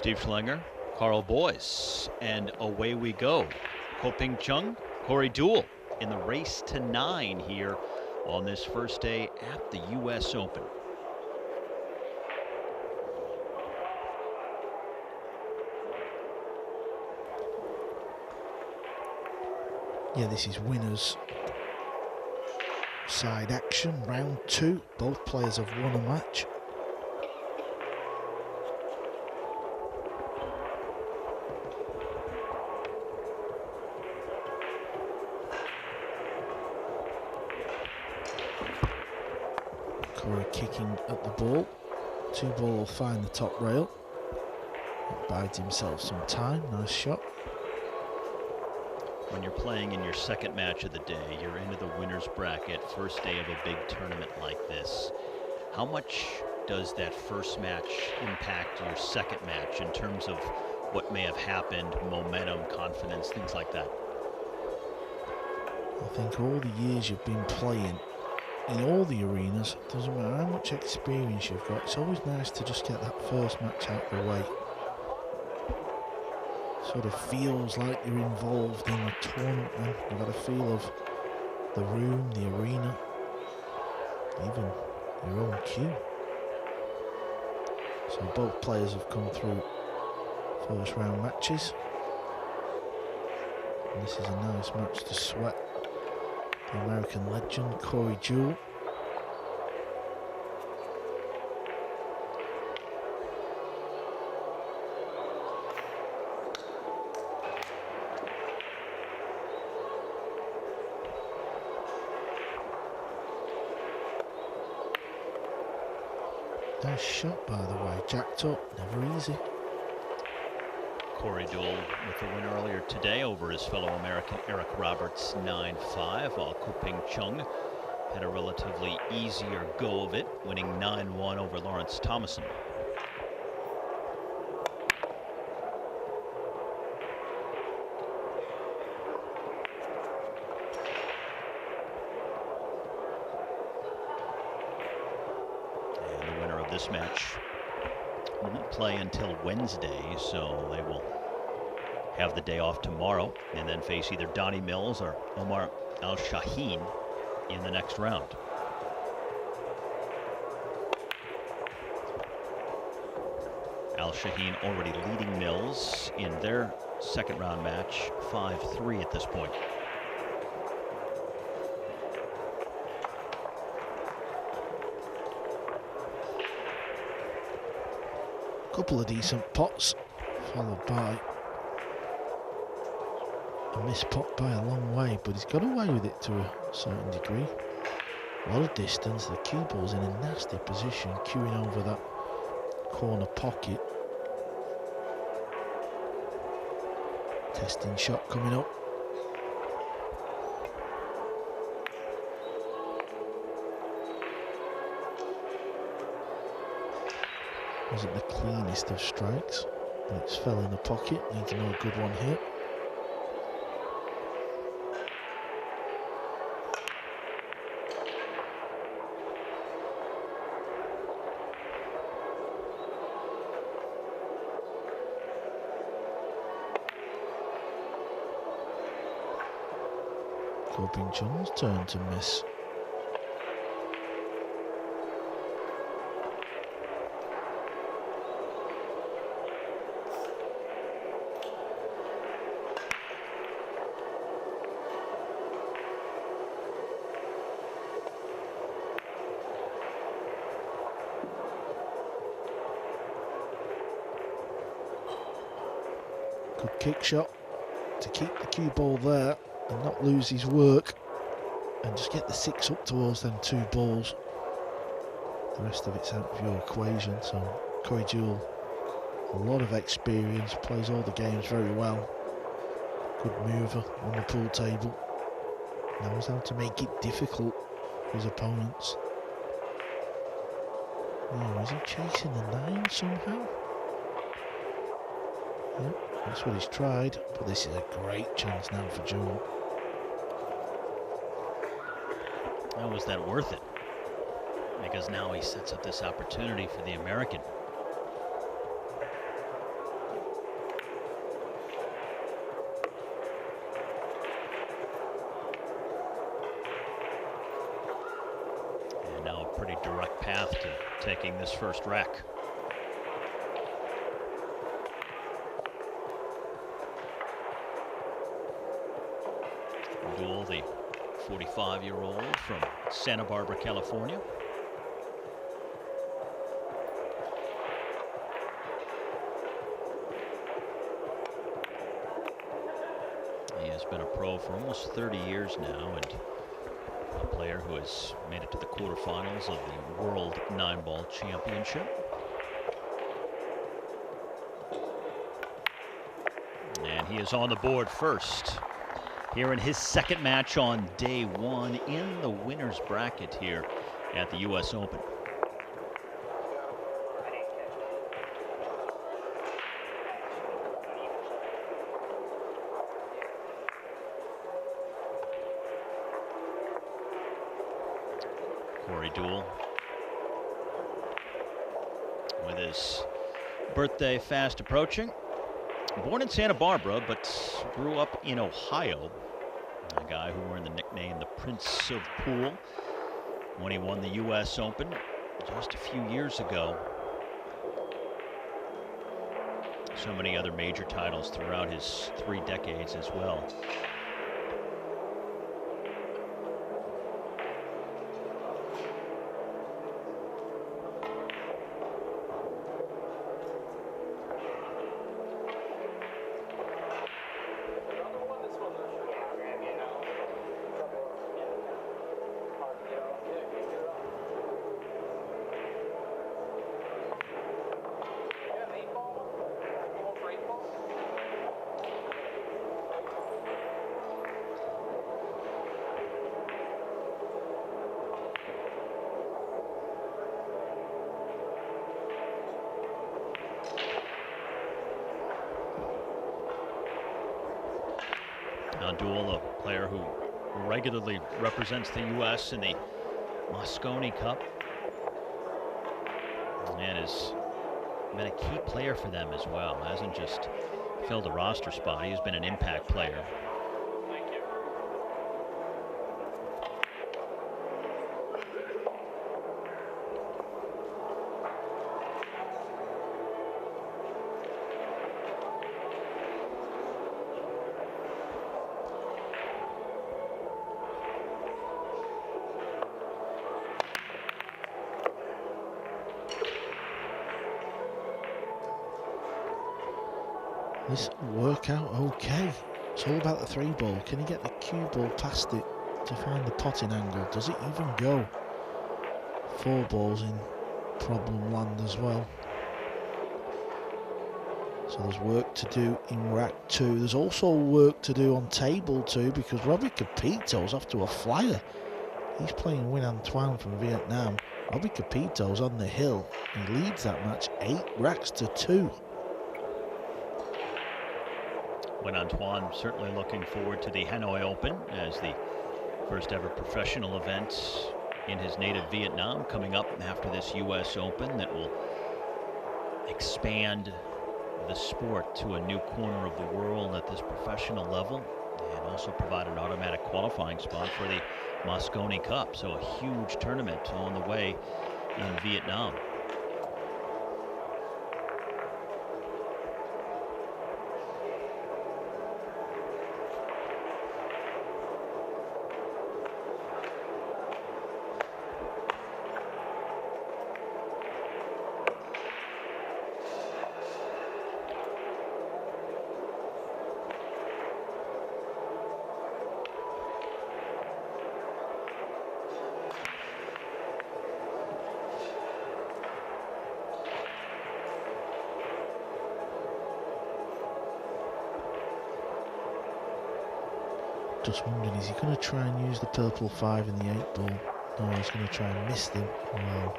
Steve Schlinger, Carl Boyce, and away we go. Ping Chung, Corey Deuel in the race to 9 here on this first day at the U.S. Open. Yeah, this is winners side action, round 2. Both players have won a match. Corey kicking at the ball. 2-ball will find the top rail. Bides himself some time. Nice shot. When you're playing in your second match of the day, you're into the winner's bracket, first day of a big tournament like this. How much does that first match impact your second match in terms of what may have happened, momentum, confidence, things like that? I think all the years you've been playing in all the arenas, doesn't matter how much experience you've got, it's always nice to just get that first match out of the way. Sort of feels like you're involved in the tournament, man. You've got a feel of the room, the arena, even your own cue. So both players have come through first round matches. And this is a nice match to sweat. The American legend, Corey Deuel. Nice shot, by the way. Jacked up, never easy. Corey Deuel with the win earlier today over his fellow American Eric Roberts 9-5, while Ping Chung had a relatively easier go of it, winning 9-1 over Lawrence Thomason. This match won't play until Wednesday, so they will have the day off tomorrow and then face either Donnie Mills or Omar Al-Shaheen in the next round. Al-Shaheen already leading Mills in their second round match, 5-3 at this point. Couple of decent pots, followed by a missed pot by a long way, but he's got away with it to a certain degree. A lot of distance, the cue ball's in a nasty position, cueing over that corner pocket. Testing shot coming up. Wasn't the cleanest of strikes, but it's fell in the pocket. Needs another good one here. Ping Chung's turn to miss. Good kick shot to keep the cue ball there and not lose his work and just get the 6 up towards them 2 balls. The rest of it's out of your equation. So Corey Deuel, a lot of experience, plays all the games very well. Good mover on the pool table. Knows how to make it difficult for his opponents. Oh, is he chasing the 9 somehow? Yep, that's what he's tried, but this is a great chance now for Deuel. How was that worth it? Because now he sets up this opportunity for the American. pretty direct path to taking this first rack. Deuel, the 45-year-old from Santa Barbara, California. He has been a pro for almost 30 years now, and a player who has made it to the quarterfinals of the World Nineball Championship. And he is on the board first here in his second match on day one in the winner's bracket here at the U.S. Open. Corey Deuel, with his birthday fast approaching. Born in Santa Barbara, but grew up in Ohio. A guy who earned the nickname the Prince of Pool when he won the U.S. Open just a few years ago. So many other major titles throughout his 3 decades as well. Deuel, a player who regularly represents the U.S. in the Moscone Cup and has been a key player for them as well. Hasn't just filled a roster spot, he's been an impact player. This will work out okay. It's all about the 3 ball. Can he get the cue ball past it to find the potting angle? Does it even go? 4 balls in problem land as well. So there's work to do in rack 2. There's also work to do on table 2 because Robbie Capito's off to a flyer. He's playing Win Antoine from Vietnam. Robbie Capito's on the hill. He leads that match 8 racks to 2. Win Antoine certainly looking forward to the Hanoi Open as the first ever professional event in his native Vietnam coming up after this U.S. Open that will expand the sport to a new corner of the world at this professional level and also provide an automatic qualifying spot for the Moscone Cup. So a huge tournament on the way in Vietnam. Just wondering, is he going to try and use the purple 5 in the 8 ball? No, he's going to try and miss them. Well,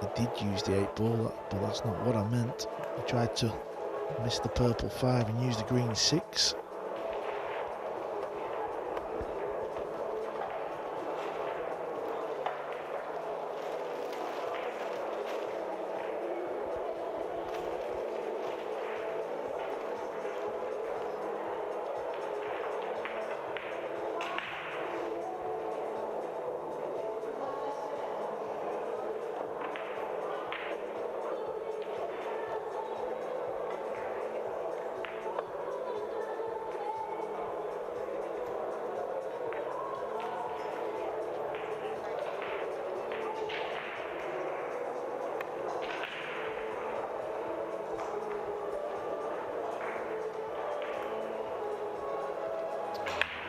he did use the 8 ball, but that's not what I meant. He tried to miss the purple 5 and use the green 6.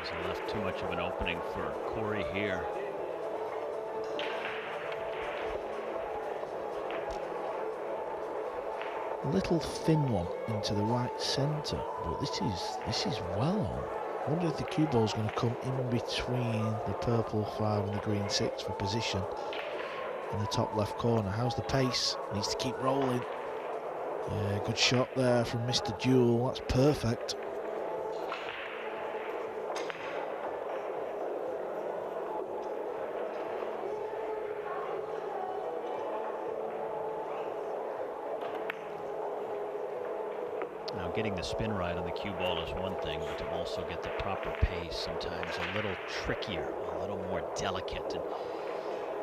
Hasn't left too much of an opening for Corey here. A little thin one into the right centre, but this is well on. I wonder if the cue ball's going to come in between the purple 5 and the green 6 for position in the top left corner. How's the pace? Needs to keep rolling. Yeah, good shot there from Mr. Deuel. That's perfect. Now, getting the spin right on the cue ball is one thing, but to also get the proper pace, sometimes a little trickier, a little more delicate. And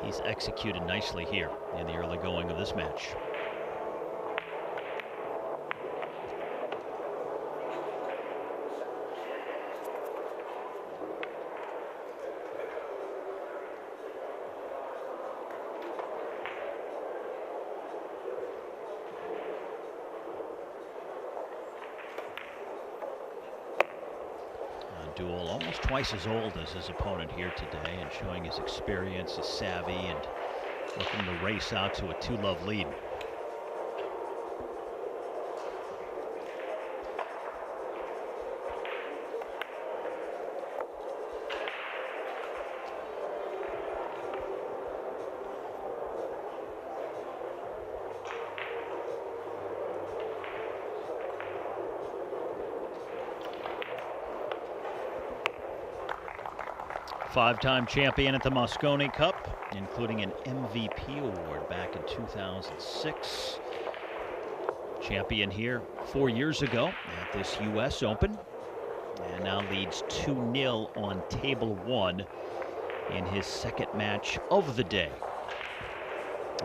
he's executed nicely here in the early going of this match. Deuel, almost twice as old as his opponent here today, and showing his experience, his savvy, and looking to race out to a 2-love lead. Five-time champion at the Moscone Cup, including an MVP award back in 2006. Champion here 4 years ago at this U.S. Open, and now leads 2-0 on table 1 in his second match of the day.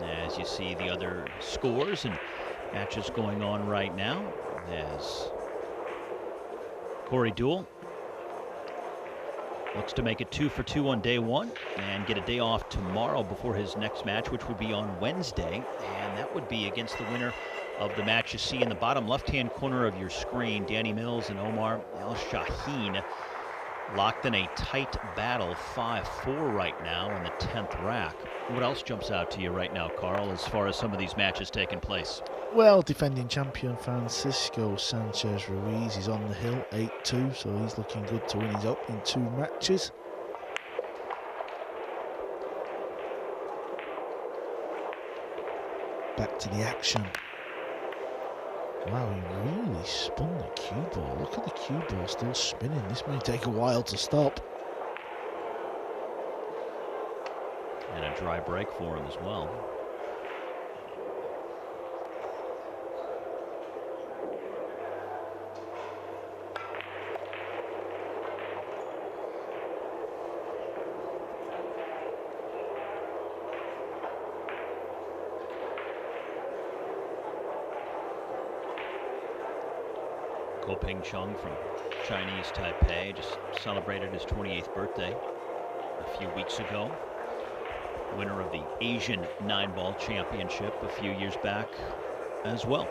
As you see the other scores and matches going on right now, as Corey Deuel looks to make it 2 for 2 on day 1 and get a day off tomorrow before his next match, which would be on Wednesday. And that would be against the winner of the match you see in the bottom left-hand corner of your screen. Danny Mills and Omar El Shaheen locked in a tight battle, 5-4 right now in the 10th rack. What else jumps out to you right now, Carl, as far as some of these matches taking place? Well, defending champion Francisco Sanchez Ruiz is on the hill, 8-2, so he's looking good to win his opening 2 matches. Back to the action. Wow, he really spun the cue ball. Look at the cue ball still spinning. This may take a while to stop. And a dry break for him as well. Ping Chung from Chinese Taipei just celebrated his 28th birthday a few weeks ago. Winner of the Asian Nineball Championship a few years back as well.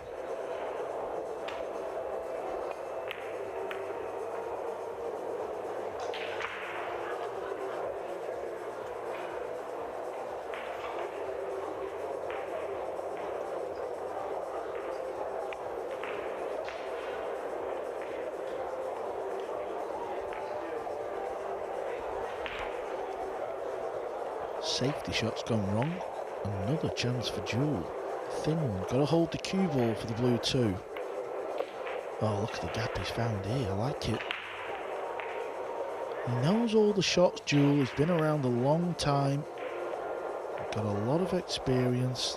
Safety shot's gone wrong. Another chance for Deuel. Thin one. Got to hold the cue ball for the blue 2. Oh, look at the gap he's found here. I like it. He knows all the shots, Deuel. He's been around a long time. Got a lot of experience.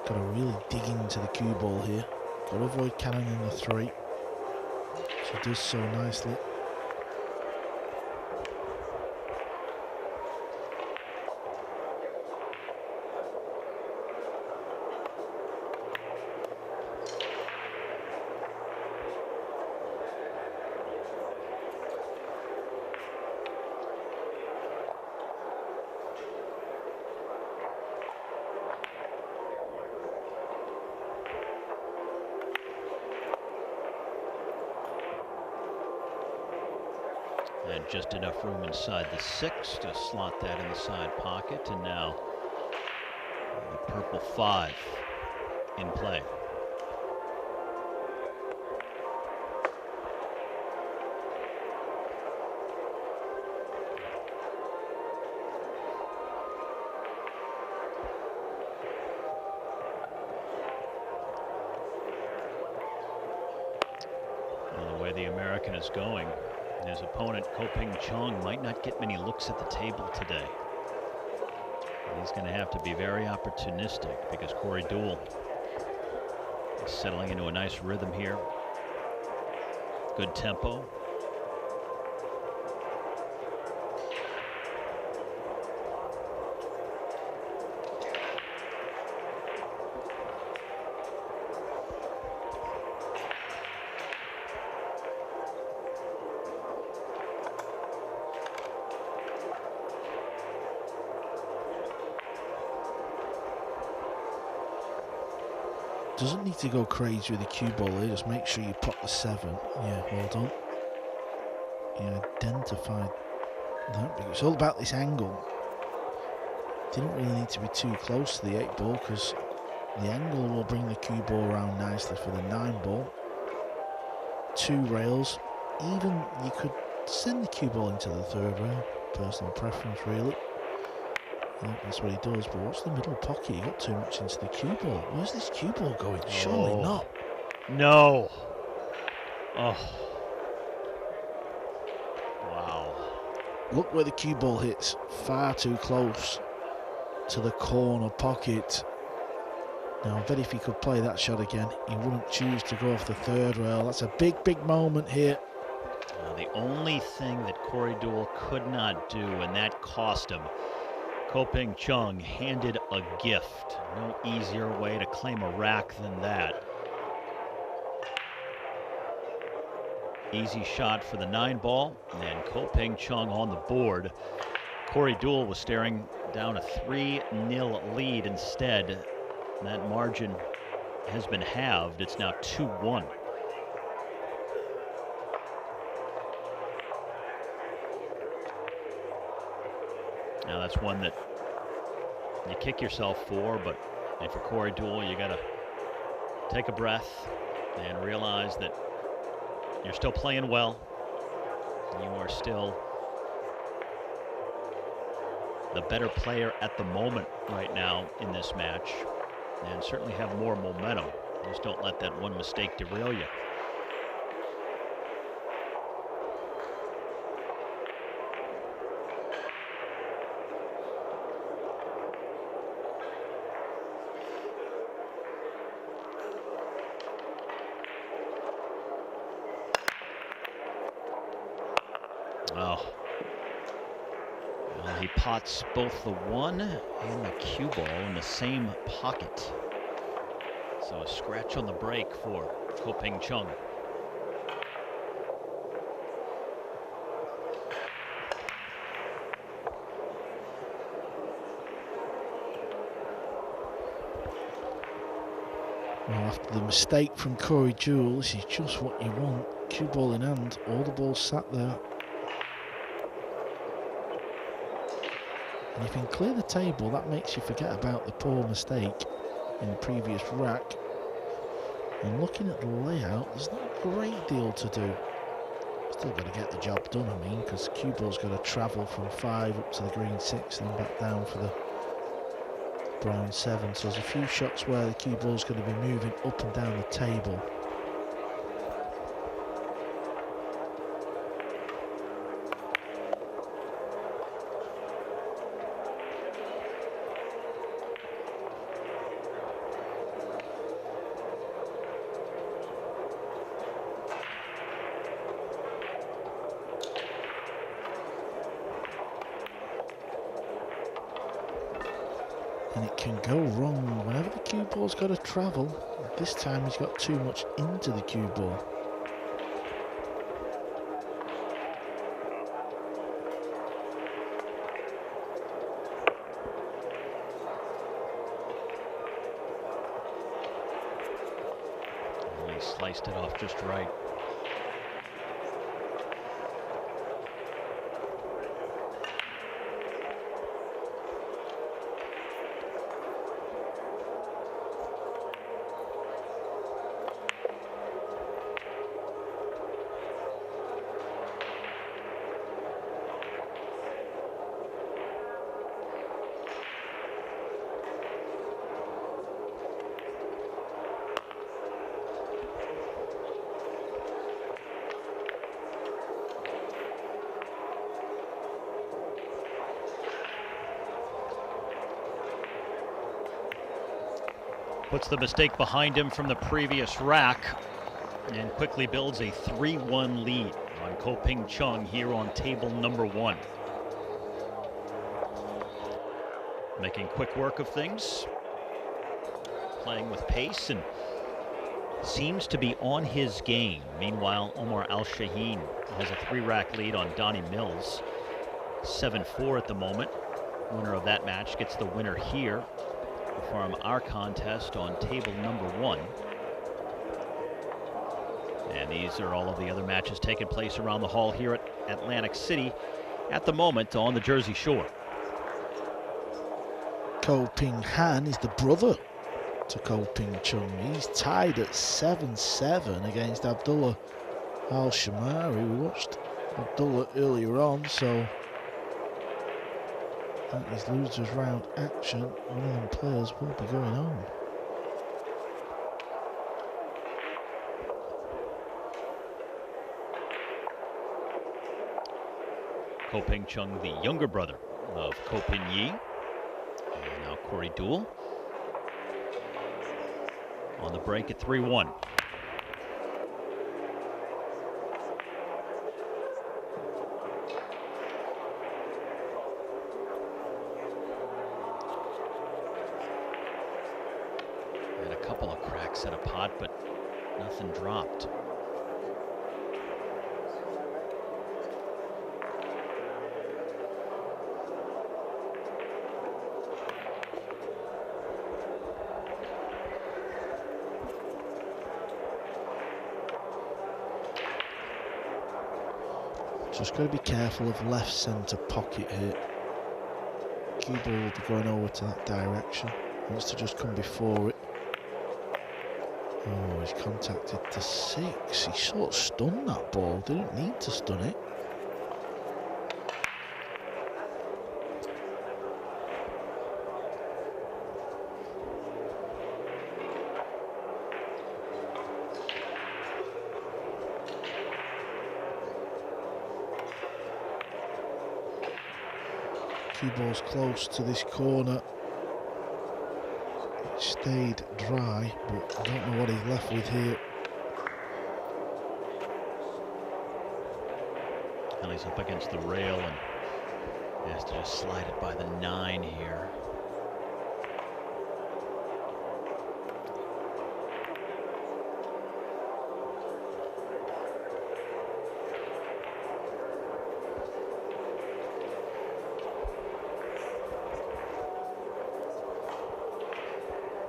Got to really dig into the cue ball here. Got to avoid cannoning the 3. She does so nicely. And just enough room inside the 6 to slot that in the side pocket. And now the purple 5 in play. Well, the way the American is going, his opponent, Ping Chung, might not get many looks at the table today. He's going to have to be very opportunistic because Corey Deuel is settling into a nice rhythm here. Good tempo. Doesn't need to go crazy with the cue ball here, just make sure you pop the 7. Yeah, well done. You identified that, because it's all about this angle. Didn't really need to be too close to the 8 ball because the angle will bring the cue ball around nicely for the 9 ball. 2 rails, even you could send the cue ball into the 3rd rail, personal preference really. Yeah, that's what he does, but what's the middle pocket? He got too much into the cue ball. Where's this cue ball going? Surely not. No. Oh. Wow. Look where the cue ball hits. Far too close to the corner pocket. Now, I bet if he could play that shot again, he wouldn't choose to go off the 3rd rail. That's a big, big moment here. The only thing that Corey Deuel could not do, and that cost him, Ping Chung handed a gift. No easier way to claim a rack than that. Easy shot for the 9 ball, and Ping Chung on the board. Corey Deuel was staring down a 3-0 lead instead. That margin has been halved. It's now 2-1. Now that's one that you kick yourself for, but for Corey Deuel, you got to take a breath and realize that you're still playing well. You are still the better player at the moment right now in this match, and certainly have more momentum. Just don't let that one mistake derail you. Oh. Well, he pots both the 1 and the cue ball in the same pocket. So a scratch on the break for Ping Chung. Well, after the mistake from Corey Deuel, this is just what you want. Cue ball in hand, all the balls sat there. And if you can clear the table, that makes you forget about the poor mistake in the previous rack. And looking at the layout, there's not a great deal to do. Still got to get the job done, I mean, because cue ball's got to travel from 5 up to the green 6, then back down for the brown 7. So there's a few shots where the cue ball's going to be moving up and down the table. And it can go wrong whenever the cue ball's got to travel. This time he's got too much into the cue ball. And he sliced it off just right. Puts the mistake behind him from the previous rack and quickly builds a 3-1 lead on Ping Chung here on table number 1. Making quick work of things, playing with pace, and seems to be on his game. Meanwhile, Omar Al-Shaheen has a 3-rack lead on Donnie Mills. 7-4 at the moment. Winner of that match gets the winner here from our contest on table number 1. And these are all of the other matches taking place around the hall here at Atlantic City at the moment on the Jersey Shore. Ko Ping Han is the brother to Ko Ping Chung. He's tied at 7-7 against Abdullah Al-Shamari. We watched Abdullah earlier on, so that is losers round action. One of them players will be going home. Ko Ping Chung, the younger brother of Ko Ping Yi, and now Corey Deuel on the break at 3-1. Had a couple of cracks in a pot, but nothing dropped. Just got to be careful of left centre pocket here. Cue ball will be going over to that direction. Wants to just come before it. Oh, he's contacted the 6. He sort of stunned that ball. Didn't need to stun it. Cue ball's close to this corner. It stayed dry, but I don't know what he's left with here. And he's up against the rail and he has to just slide it by the 9 here.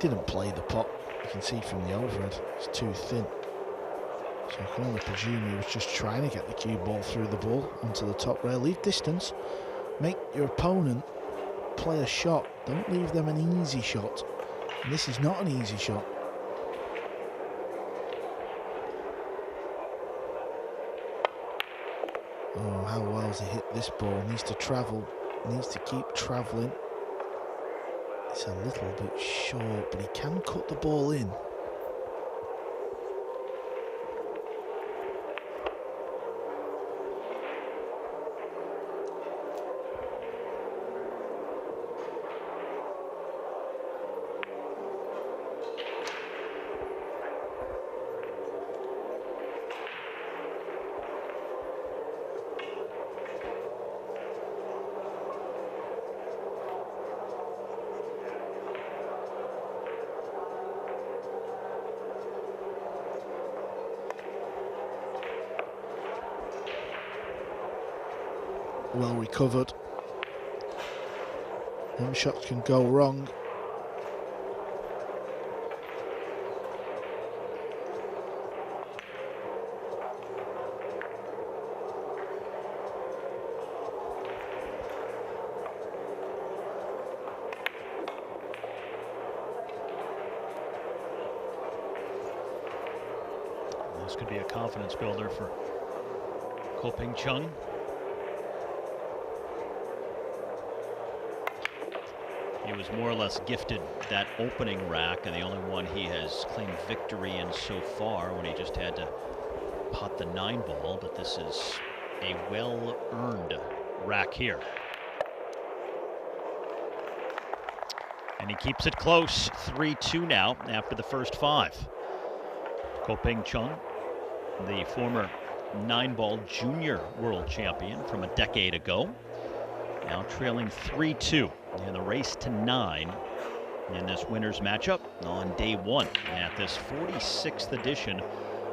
Didn't play the pot. You can see from the overhead it's too thin, so I can only presume he was just trying to get the cue ball through the ball onto the top rail. Leave distance, make your opponent play a shot, don't leave them an easy shot, and this is not an easy shot. Oh, how well has he hit this ball? Needs to travel, needs to keep travelling. It's a little bit short, but he can cut the ball in. Well recovered. Them shots can go wrong. This could be a confidence builder for Ko Ping Chung. He was more or less gifted that opening rack, and the only one he has claimed victory in so far when he just had to pot the 9-ball, but this is a well-earned rack here. And he keeps it close, 3-2 now after the first 5. Ping Chung, the former Nineball junior world champion from a decade ago, now trailing 3-2 in the race to 9 in this winners matchup on day 1 at this 46th edition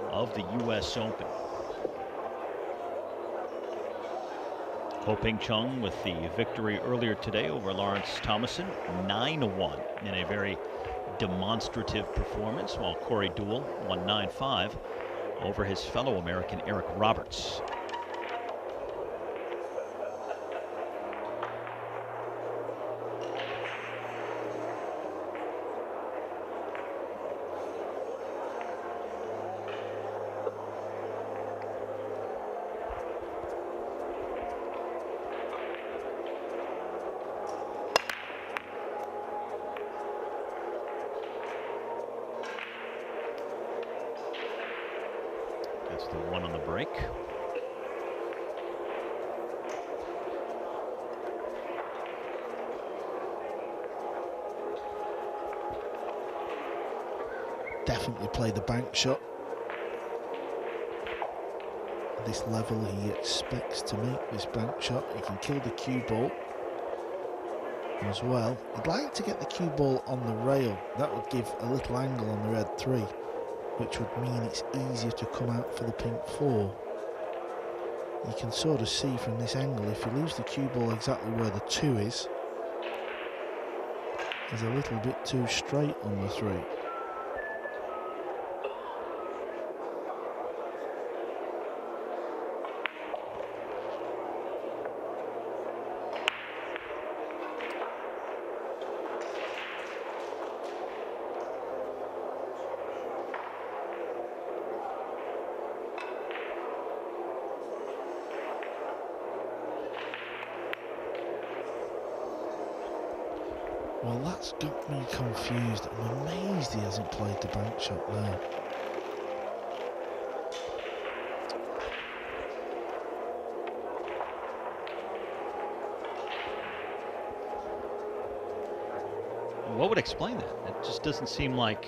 of the U.S. Open. Ping Chung with the victory earlier today over Lawrence Thomason, 9-1 in a very demonstrative performance, while Corey Deuel won 9-5 over his fellow American Eric Roberts. That's the one on the break. Definitely play the bank shot. At this level, he expects to make this bank shot. He can kill the cue ball as well. He'd like to get the cue ball on the rail. That would give a little angle on the red 3, which would mean it's easier to come out for the pink 4. You can sort of see from this angle, if you lose the cue ball exactly where the 2 is, he's a little bit too straight on the 3. Well, that's got me confused. I'm amazed he hasn't played the bank shot there. What would explain that? It just doesn't seem like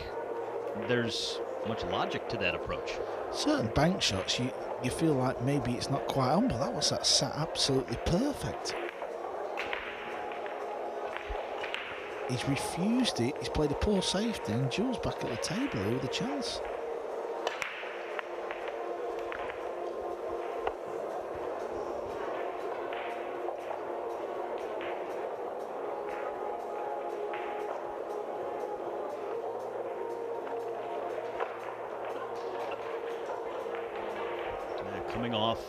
there's much logic to that approach. Certain bank shots, you feel like maybe it's not quite on, but that sat absolutely perfect. He's refused it, he's played a poor safety, and Jules back at the table here with a chance. Coming off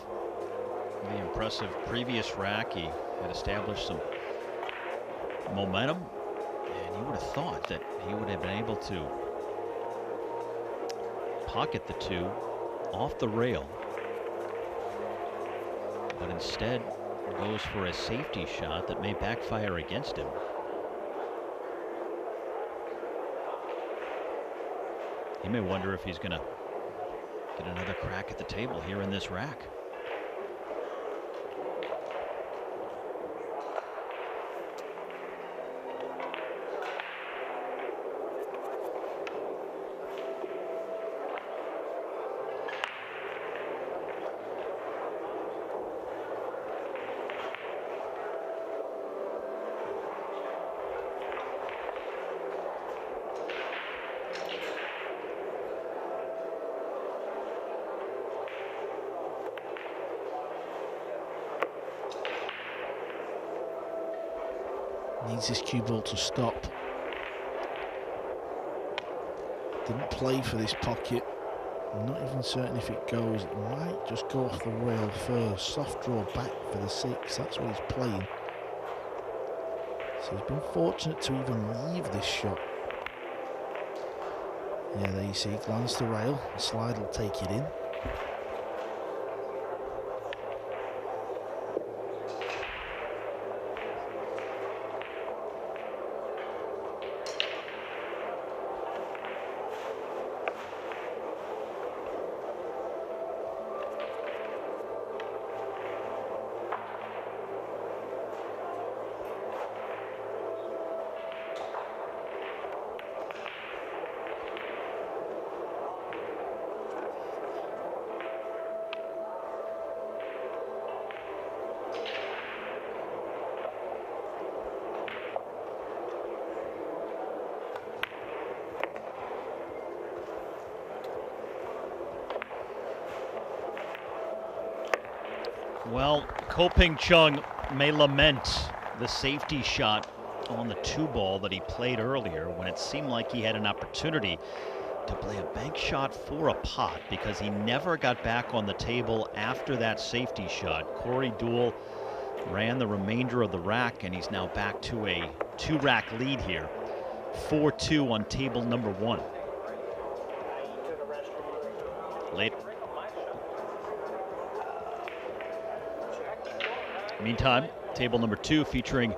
the impressive previous rack, he had established some momentum. And you would have thought that he would have been able to pocket the 2 off the rail, but instead goes for a safety shot that may backfire against him. He may wonder if he's going to get another crack at the table here in this rack. Needs this cue ball to stop. Didn't play for this pocket. I'm not even certain if it goes. It might just go off the rail first. Soft draw back for the 6. That's what he's playing. So he's been fortunate to even leave this shot. Yeah, there you see, glance the rail. The slide will take it in. Well, Ping Chung may lament the safety shot on the 2-ball that he played earlier when it seemed like he had an opportunity to play a bank shot for a pot because he never got back on the table after that safety shot. Corey Deuel ran the remainder of the rack, and he's now back to a 2-rack lead here. 4-2 on table number 1. Late. Meantime, table number 2 featuring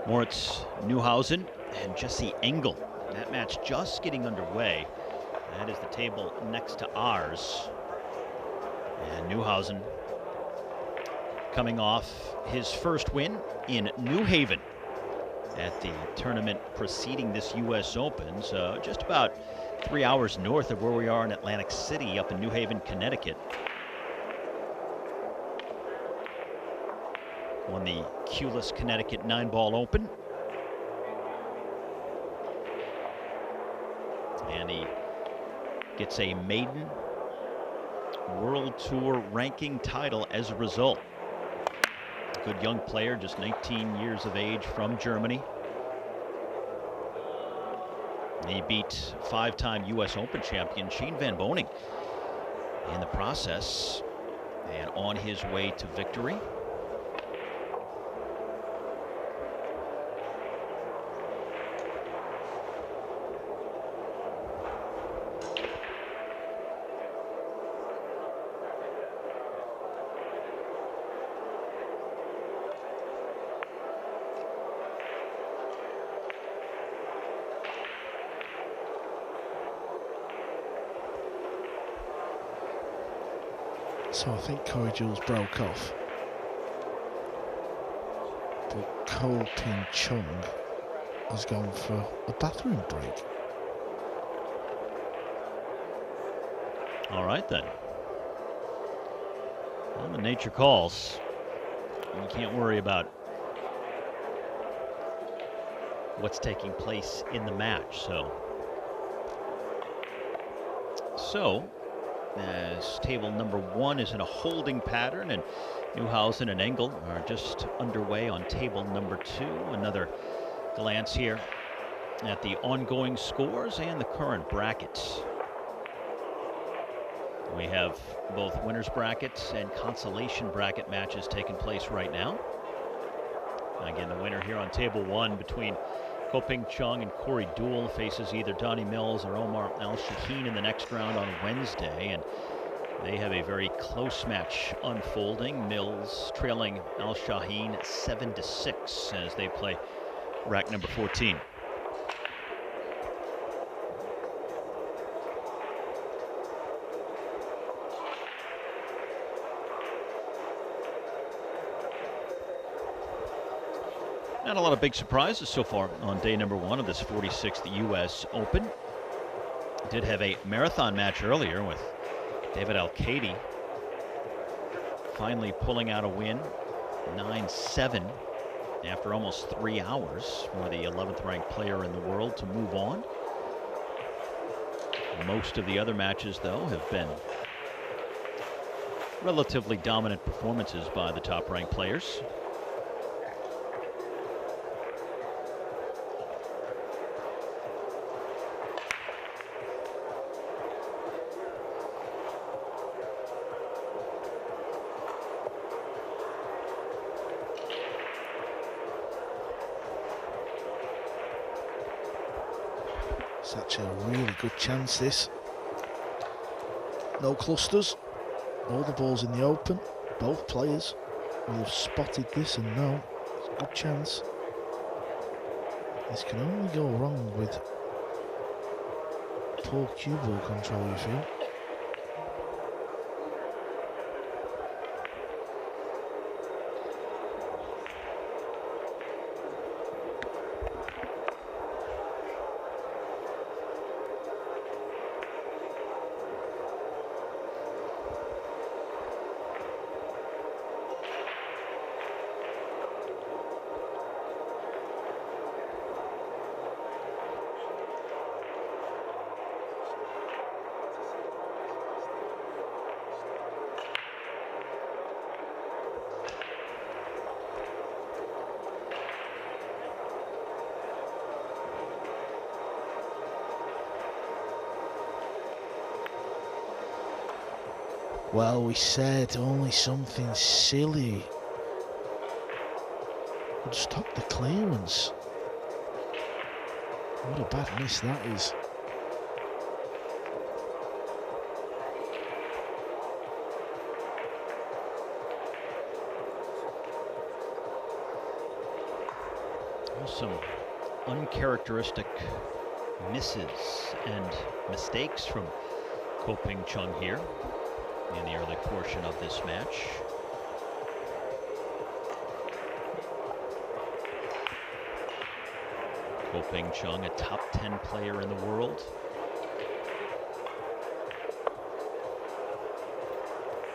Moritz Neuhausen and Jesse Engel. That match just getting underway. That is the table next to ours. And Neuhausen coming off his first win in New Haven at the tournament preceding this U.S. Open. So just about 3 hours north of where we are in Atlantic City up in New Haven, Connecticut. Won the Culus, Connecticut Nineball Open. And he gets a maiden World Tour ranking title as a result. Good young player, just 19 years of age, from Germany. He beat 5-time U.S. Open champion Shane Van Boening in the process, and on his way to victory. So I think Corey Deuel broke off, but Ping Chung has gone for a bathroom break. All right then. Well, the nature calls. You can't worry about what's taking place in the match. So as table number 1 is in a holding pattern, and Neuhausen and Engel are just underway on table number 2. Another glance here at the ongoing scores and the current brackets. We have both winners brackets and consolation bracket matches taking place right now. Again, the winner here on table 1 between Ping Chung and Corey Deuel faces either Donnie Mills or Omar Al-Shaheen in the next round on Wednesday, and they have a very close match unfolding. Mills trailing Al-Shaheen 7-6 as they play rack number 14. Not a lot of big surprises so far on day number 1 of this 46th U.S. Open. Did have a marathon match earlier with David Al-Kaidi finally pulling out a win, 9-7, after almost 3 hours for the 11th ranked player in the world to move on. Most of the other matches, though, have been relatively dominant performances by the top ranked players. It's actually a really good chance, this. No clusters. All the balls in the open. Both players will have spotted this and know it's a good chance. This can only go wrong with poor cue ball control, you feel. Well, we said only something silly would stop the clearance. What a bad miss that is. Some uncharacteristic misses and mistakes from Ping Chung here in the early portion of this match. Ping Chung, a top 10 player in the world.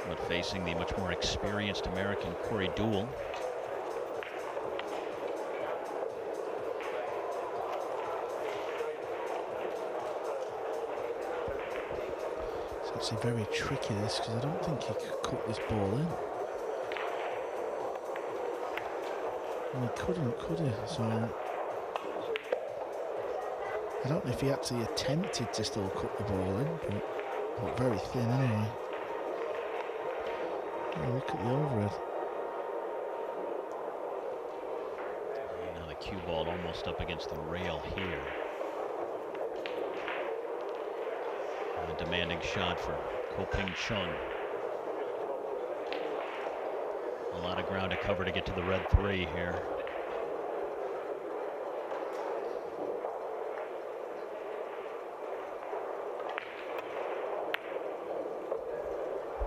But facing the much more experienced American Corey Deuel. It's actually very tricky this, because I don't think he could cut this ball in. And he couldn't, could he? So I don't know if he actually attempted to still cut the ball in, but very thin anyway. Yeah, look at the overhead. Now the cue ball almost up against the rail here. And a demanding shot for Ping Chung. A lot of ground to cover to get to the red 3 here.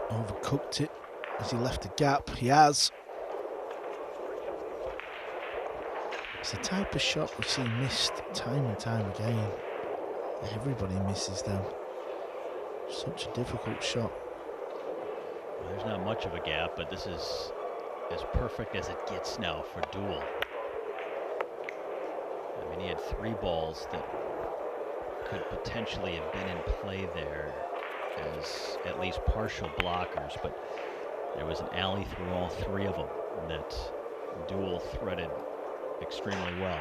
Overcooked it. Has he left a gap? He has. It's the type of shot we see missed time and time again. Everybody misses them. Such a difficult shot. Well, there's not much of a gap, but this is as perfect as it gets now for Deuel. I mean, he had 3 balls that could potentially have been in play there as at least partial blockers, but there was an alley through all 3 of them that Deuel threaded extremely well.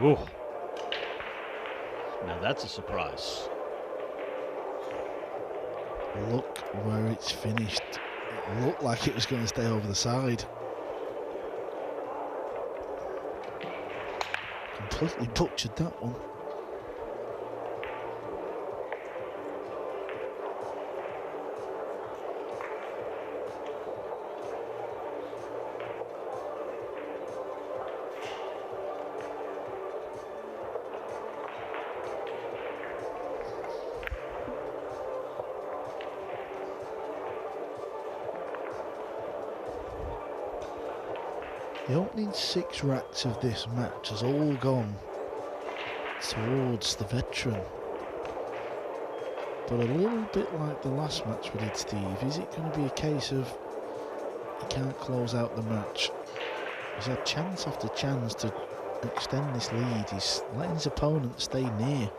Ooh. Now that's a surprise. Look where it's finished. It looked like it was going to stay over the side. Completely butchered that one. The opening 6 racks of this match has all gone towards the veteran. But a little bit like the last match we did, Steve, is it going to be a case of he can't close out the match? He's had chance after chance to extend this lead. He's letting his opponent stay near.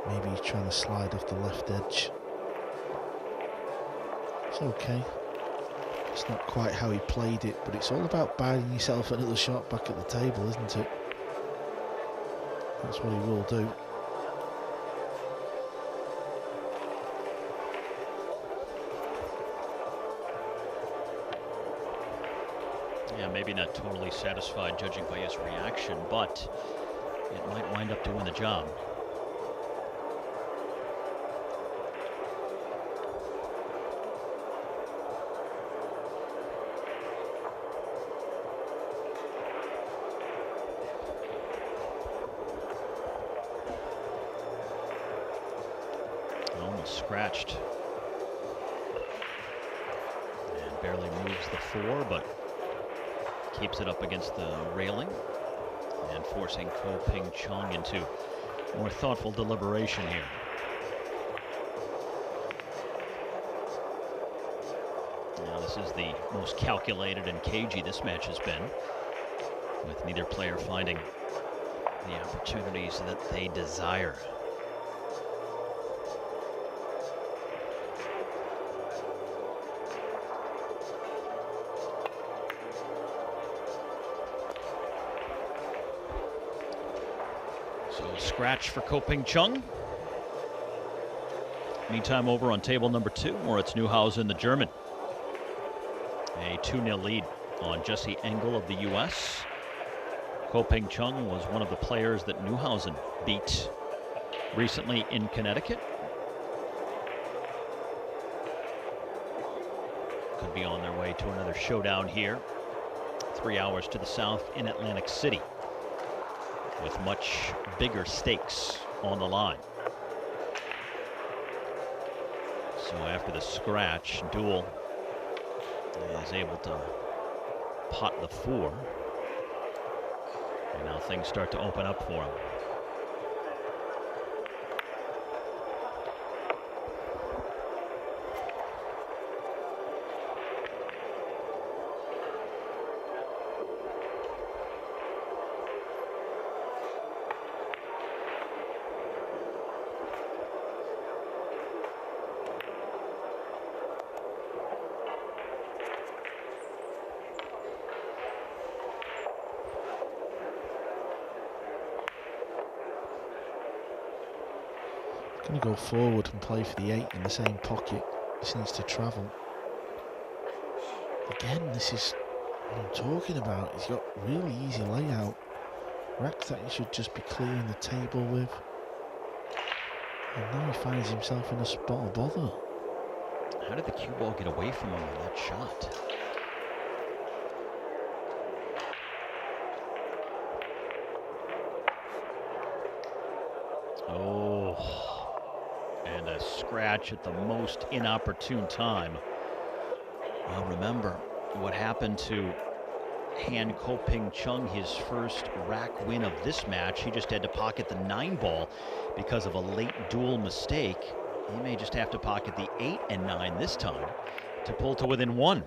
Maybe he's trying to slide off the left edge. It's okay. It's not quite how he played it, but it's all about buying yourself another shot back at the table, isn't it? That's what he will do. Yeah, maybe not totally satisfied judging by his reaction, but it might wind up doing the job. scratched. And barely moves the 4, but keeps it up against the railing and forcing Ping Chung into more thoughtful deliberation here. Now this is the most calculated and cagey this match has been, with neither player finding the opportunities that they desire. So scratch for Ping Chung. Meantime, over on table number 2, Moritz Neuhausen, the German. A 2-0 lead on Jesse Engel of the U.S. Ping Chung was one of the players that Neuhausen beat recently in Connecticut. Could be on their way to another showdown here, 3 hours to the south in Atlantic City, with much bigger stakes on the line. So after the scratch, Deuel is able to pot the 4. And now things start to open up for him. Going to go forward and play for the 8 in the same pocket. This needs to travel. Again, this is what I'm talking about. He's got really easy layout. Racks that he should just be clearing the table with. And now he finds himself in a spot of bother. How did the cue ball get away from him on that shot? Oh. And a scratch at the most inopportune time. Well, remember what happened to Han Ping Chung, his first rack win of this match. He just had to pocket the 9-ball because of a late duel mistake. He may just have to pocket the 8 and 9 this time to pull to within 1.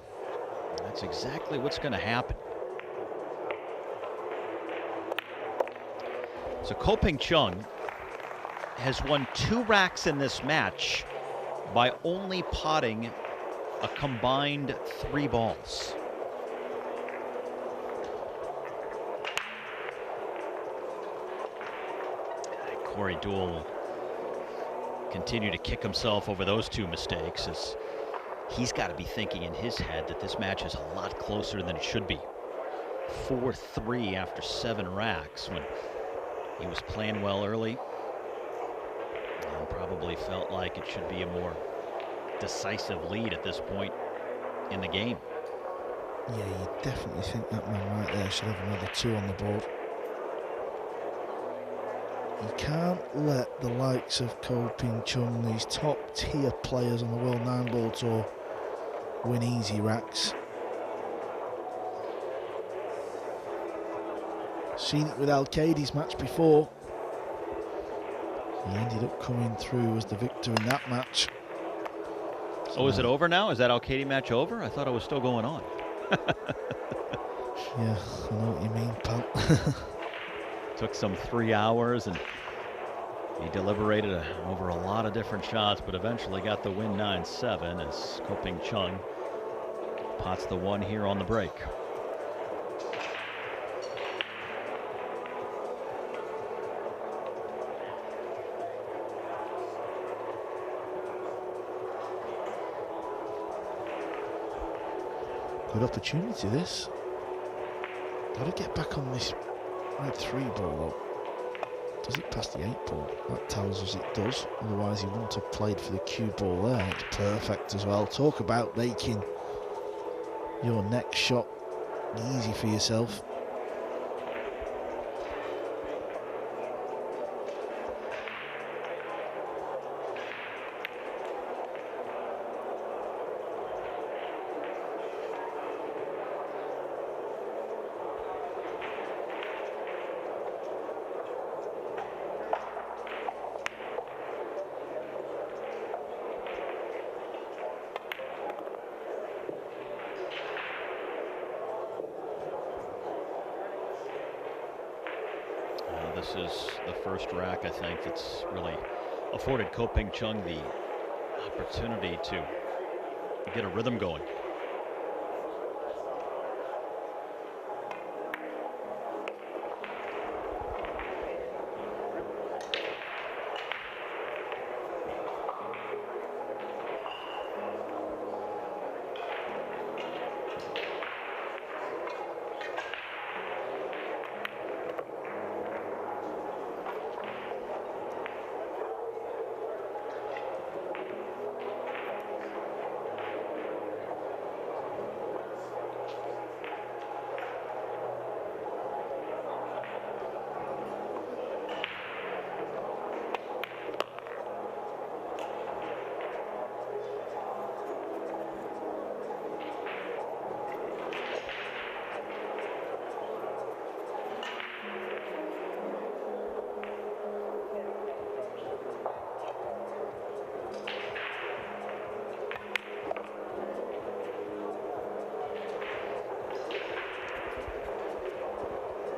That's exactly what's going to happen. So Ping Chung has won 2 racks in this match by only potting a combined 3 balls. And Corey Deuel will continue to kick himself over those 2 mistakes, as he's got to be thinking in his head that this match is a lot closer than it should be. 4-3 after 7 racks when he was playing well early. Probably felt like it should be a more decisive lead at this point in the game. Yeah, you definitely think that man right there should have another 2 on the board. You can't let the likes of Ping Chung, these top tier players on the World Nineball Tour, win easy racks. Seen it with Al-Qaedi's match before. He ended up coming through as the victor in that match. Oh, is it over now? Is that Al-Qaedi match over? I thought it was still going on. Yeah, I know what you mean, pal. Took some 3 hours, and he deliberated over a lot of different shots, but eventually got the win 9-7 as Ping Chung pots the 1 here on the break. Good opportunity, this. Got to get back on this red 3 ball though. Does it pass the 8 ball? That tells us it does. Otherwise he wouldn't have played for the cue ball there. It's perfect as well. Talk about making your next shot easy for yourself. This is the first rack, I think, that's really afforded Ping Chung the opportunity to get a rhythm going.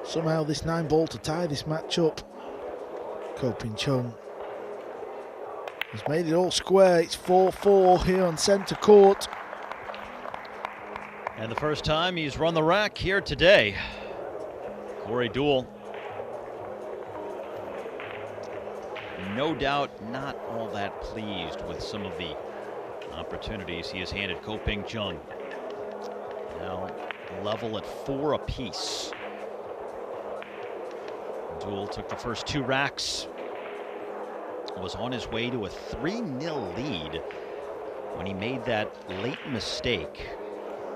Somehow this 9-ball to tie this match up. Ping Chung has made it all square. It's 4-4 here on centre court. And the first time he's run the rack here today. Corey Deuel. No doubt not all that pleased with some of the opportunities he has handed Ping Chung. Now level at 4 apiece. Deuel took the first 2 racks, was on his way to a 3-0 lead when he made that late mistake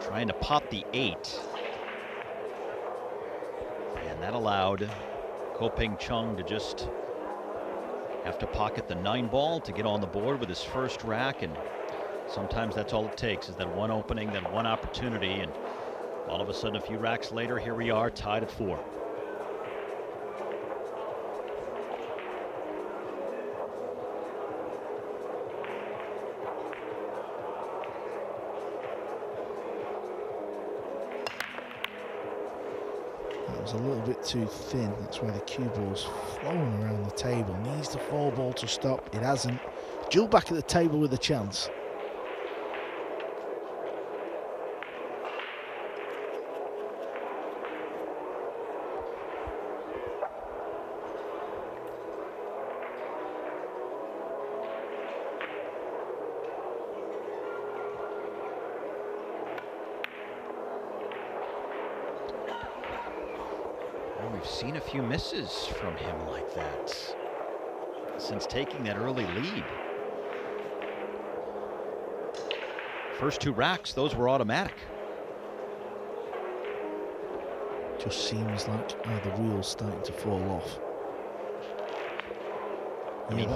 trying to pop the 8. And that allowed Ping Chung to just have to pocket the 9-ball to get on the board with his first rack. And sometimes that's all it takes, is that one opening, that one opportunity, and all of a sudden a few racks later, here we are tied at 4. Was a little bit too thin. That's why the cue ball's flowing around the table. Needs the 4-ball to stop. It hasn't. Deuel back at the table with a chance. We've seen a few misses from him like that since taking that early lead. First 2 racks, those were automatic. Just seems like the wheel's starting to fall off. I mean,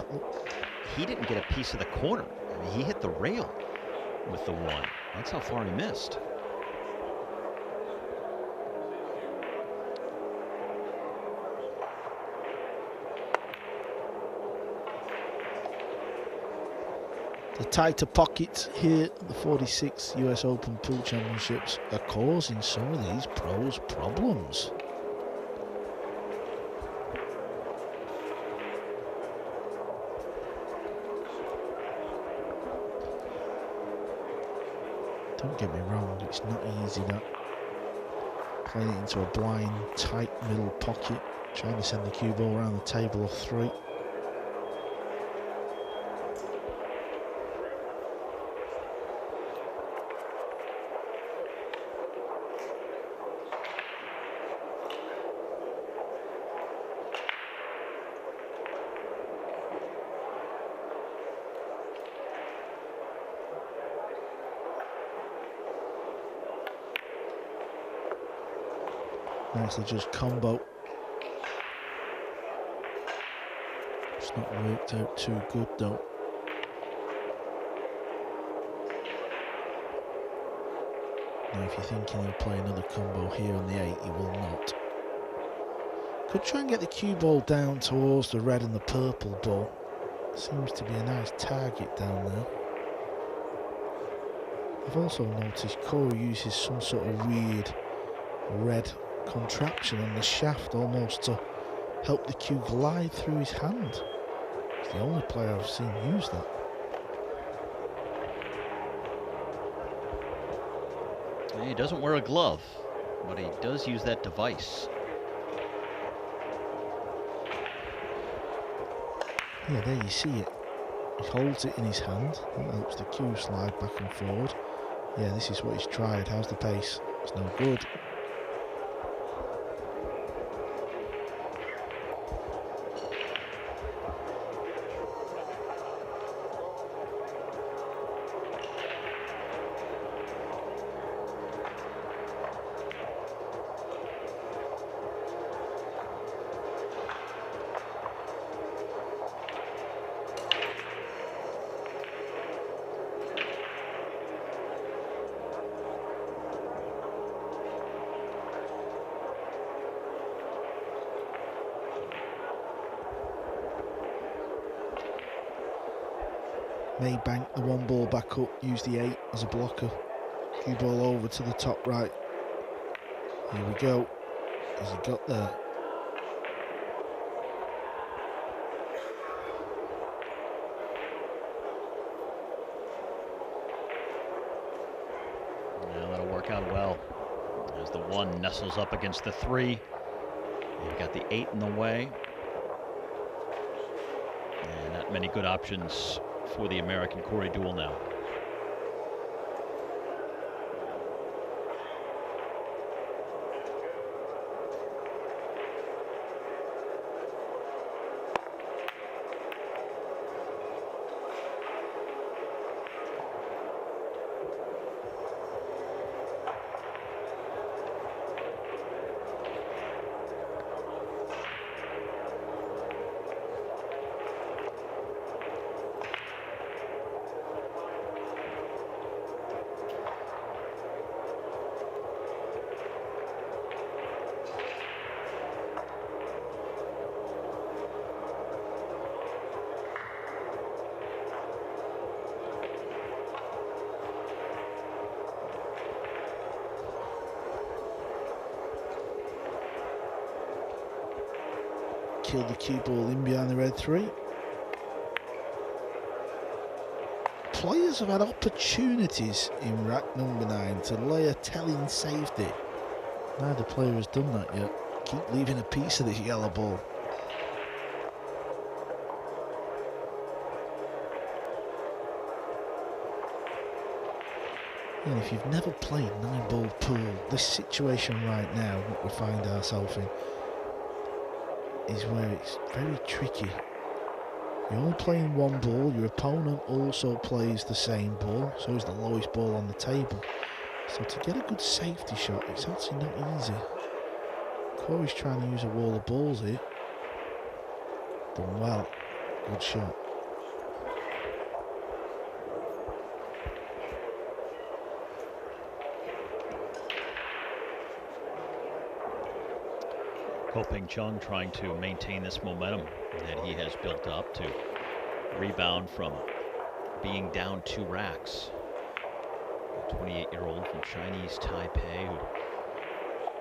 he didn't get a piece of the corner. I mean, he hit the rail with the 1. That's how far he missed. The tighter pockets here at the 46 US Open Pool Championships are causing some of these pros problems. Don't get me wrong, it's not easy that. Playing it into a blind, tight middle pocket, trying to send the cue ball around the table of 3. Nicely just combo. It's not worked out too good though. Now if you're thinking he'll play another combo here on the 8, he will not. Could try and get the cue ball down towards the red and the purple ball. Seems to be a nice target down there. I've also noticed Corey uses some sort of weird red contraption on the shaft almost to help the cue glide through his hand. He's the only player I've seen use that. He doesn't wear a glove, but he does use that device. Yeah, there you see it. He holds it in his hand. That helps the cue slide back and forward. Yeah, this is what he's tried. How's the pace? It's no good. May bank the one ball back up, use the 8 as a blocker. Cue ball over to the top right. Here we go. Has he got there? Yeah, that'll work out well. As the 1 nestles up against the 3. You've got the 8 in the way. And not many good options for the American Corey Deuel now. Kill the cue ball in behind the red 3. Players have had opportunities in rack number 9 to lay a telling safety. Neither player has done that yet. Keep leaving a piece of this yellow ball. And if you've never played 9-ball pool, this situation right now, what we find ourselves in, is where it's very tricky. You're only playing one ball, your opponent also plays the same ball, so is the lowest ball on the table. So to get a good safety shot, it's actually not easy. Corey's trying to use a wall of balls here. Done well. Good shot. Ping Chung trying to maintain this momentum that he has built up to rebound from being down 2 racks. The 28-year-old from Chinese Taipei who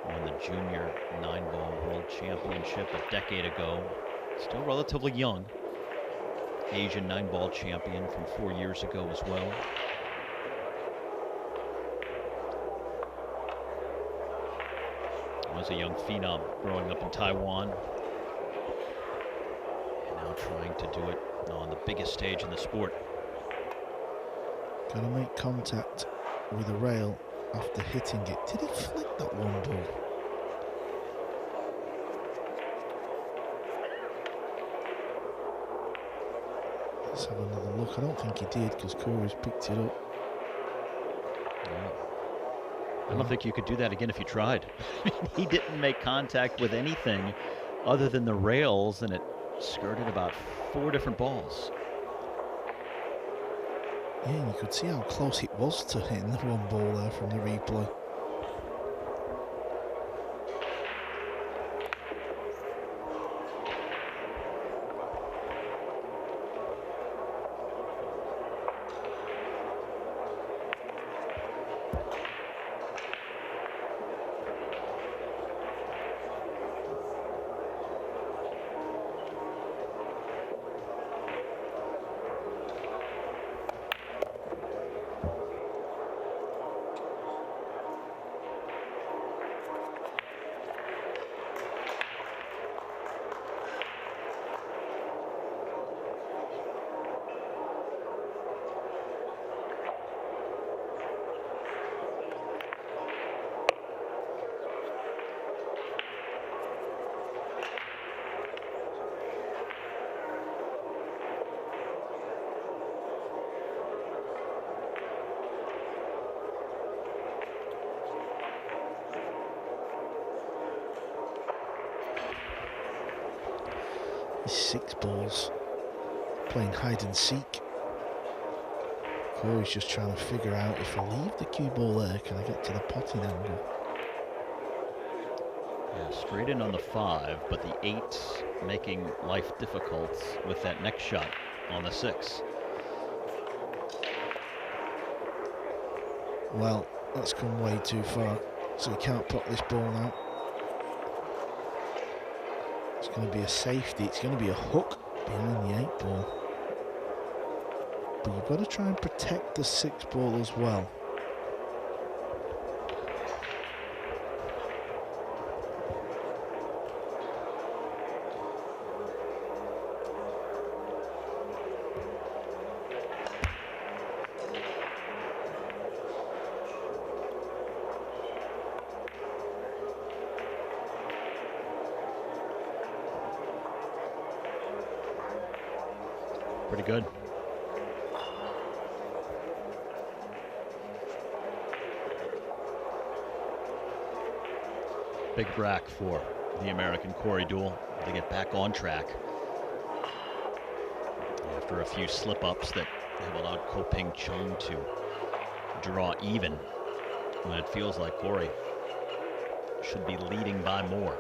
won the Junior 9-ball World Championship a decade ago. Still relatively young. Asian 9-ball champion from 4 years ago as well. Was a young phenom growing up in Taiwan, and now trying to do it on the biggest stage in the sport. Got to make contact with a rail after hitting it. Did he flick that one ball? Let's have another look. I don't think he did because Corey's picked it up. Yeah. I don't think you could do that again if you tried. He didn't make contact with anything other than the rails, and it skirted about 4 different balls. Yeah, and you could see how close it was to hitting the one ball there from the replay. It's 6 balls. Playing hide and seek. Corey's just trying to figure out, if I leave the cue ball there, can I get to the potting angle? Yeah, straight in on the 5, but the 8 making life difficult with that next shot on the 6. Well, that's come way too far, so he can't put this ball now. It's going to be a safety, it's going to be a hook behind the 8 ball. But you've got to try and protect the 6 ball as well. Pretty good. Big brack for the American Corey Deuel to get back on track after a few slip-ups that have allowed Ping Chung to draw even when it feels like Corey should be leading by more.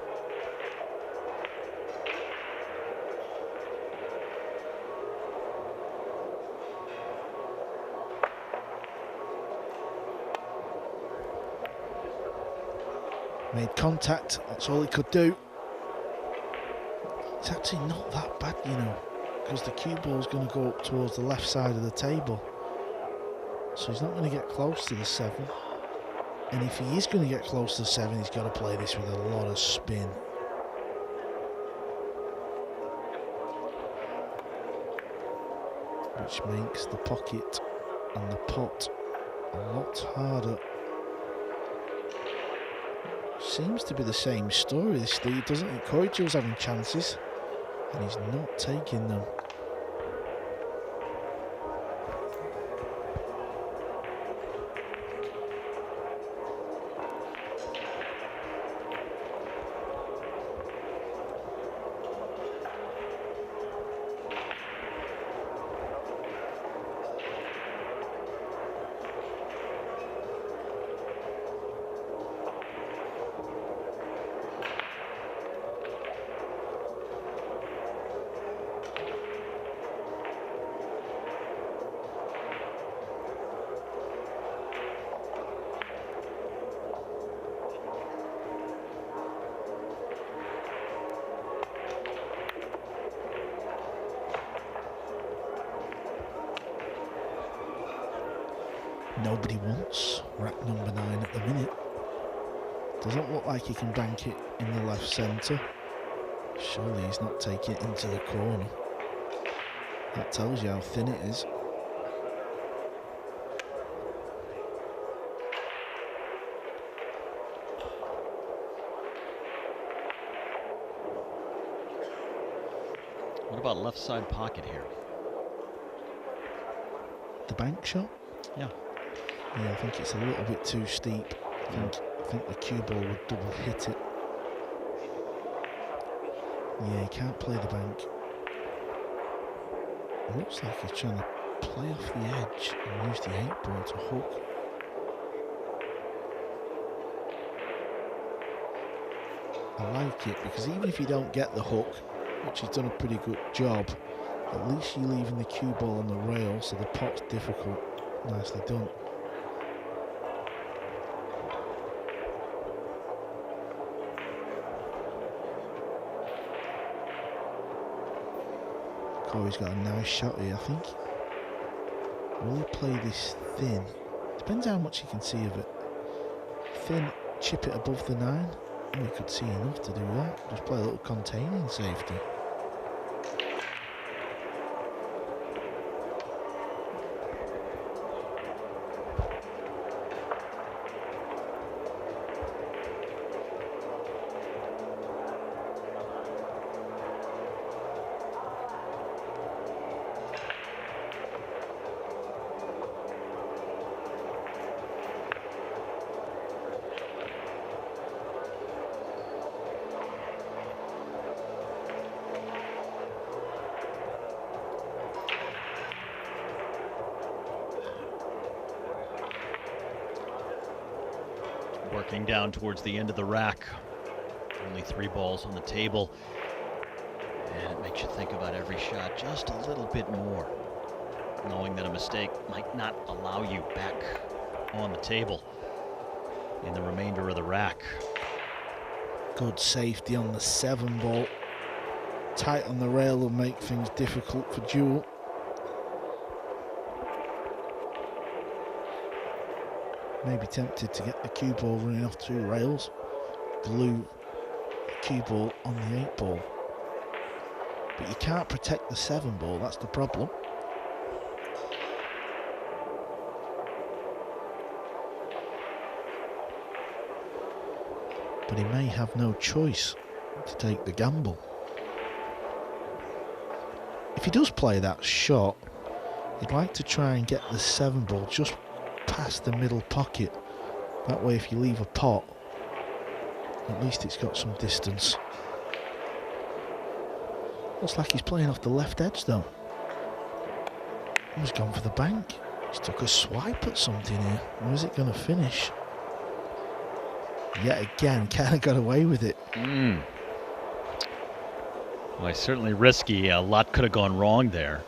Made contact, that's all he could do. It's actually not that bad, you know, because the cue ball's going to go up towards the left side of the table. So he's not going to get close to the 7. And if he is going to get close to the 7, he's got to play this with a lot of spin. Which makes the pocket and the pot a lot harder. Seems to be the same story this league, doesn't it? Corey Deuel's having chances and he's not taking them. Nobody wants rack number 9 at the minute. Doesn't look like he can bank it in the left centre. Surely he's not taking it into the corner. That tells you how thin it is. What about left side pocket here? The bank shot? Yeah. Yeah, I think it's a little bit too steep. I think the cue ball would double hit it. Yeah, he can't play the bank. It looks like he's trying to play off the edge and use the 8 ball to hook. I like it because even if you don't get the hook, which he's done a pretty good job, at least you're leaving the cue ball on the rail, so the pot's difficult. Nicely done. Corey's got a nice shot here, I think. Will he play this thin? Depends how much you can see of it. Thin, chip it above the 9. Oh, you could see enough to do that. Just play a little containing safety. Working down towards the end of the rack. Only 3 balls on the table. And it makes you think about every shot just a little bit more, knowing that a mistake might not allow you back on the table in the remainder of the rack. Good safety on the 7 ball. Tight on the rail will make things difficult for Deuel. Maybe tempted to get the cue ball running off 2 rails. Glue the cue ball on the 8 ball. But you can't protect the 7 ball, that's the problem. But he may have no choice to take the gamble. If he does play that shot, he'd like to try and get the 7 ball just past the middle pocket. That way if you leave a pot, at least it's got some distance. Looks like he's playing off the left edge though. He's gone for the bank. He's took a swipe at something here. Or is it going to finish? Yet again, kind of got away with it. Well, certainly risky. A lot could have gone wrong there.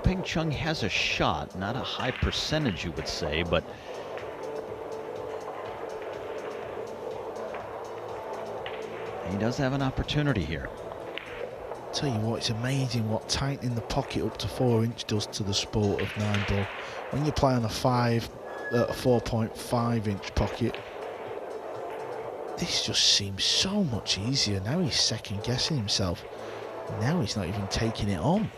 Ping Chung has a shot, not a high percentage you would say, but he does have an opportunity here. Tell you what, it's amazing what tightening the pocket up to 4-inch does to the sport of 9-ball. When you play on a 4.5-inch pocket, this just seems so much easier. Now he's second guessing himself. Now he's not even taking it on.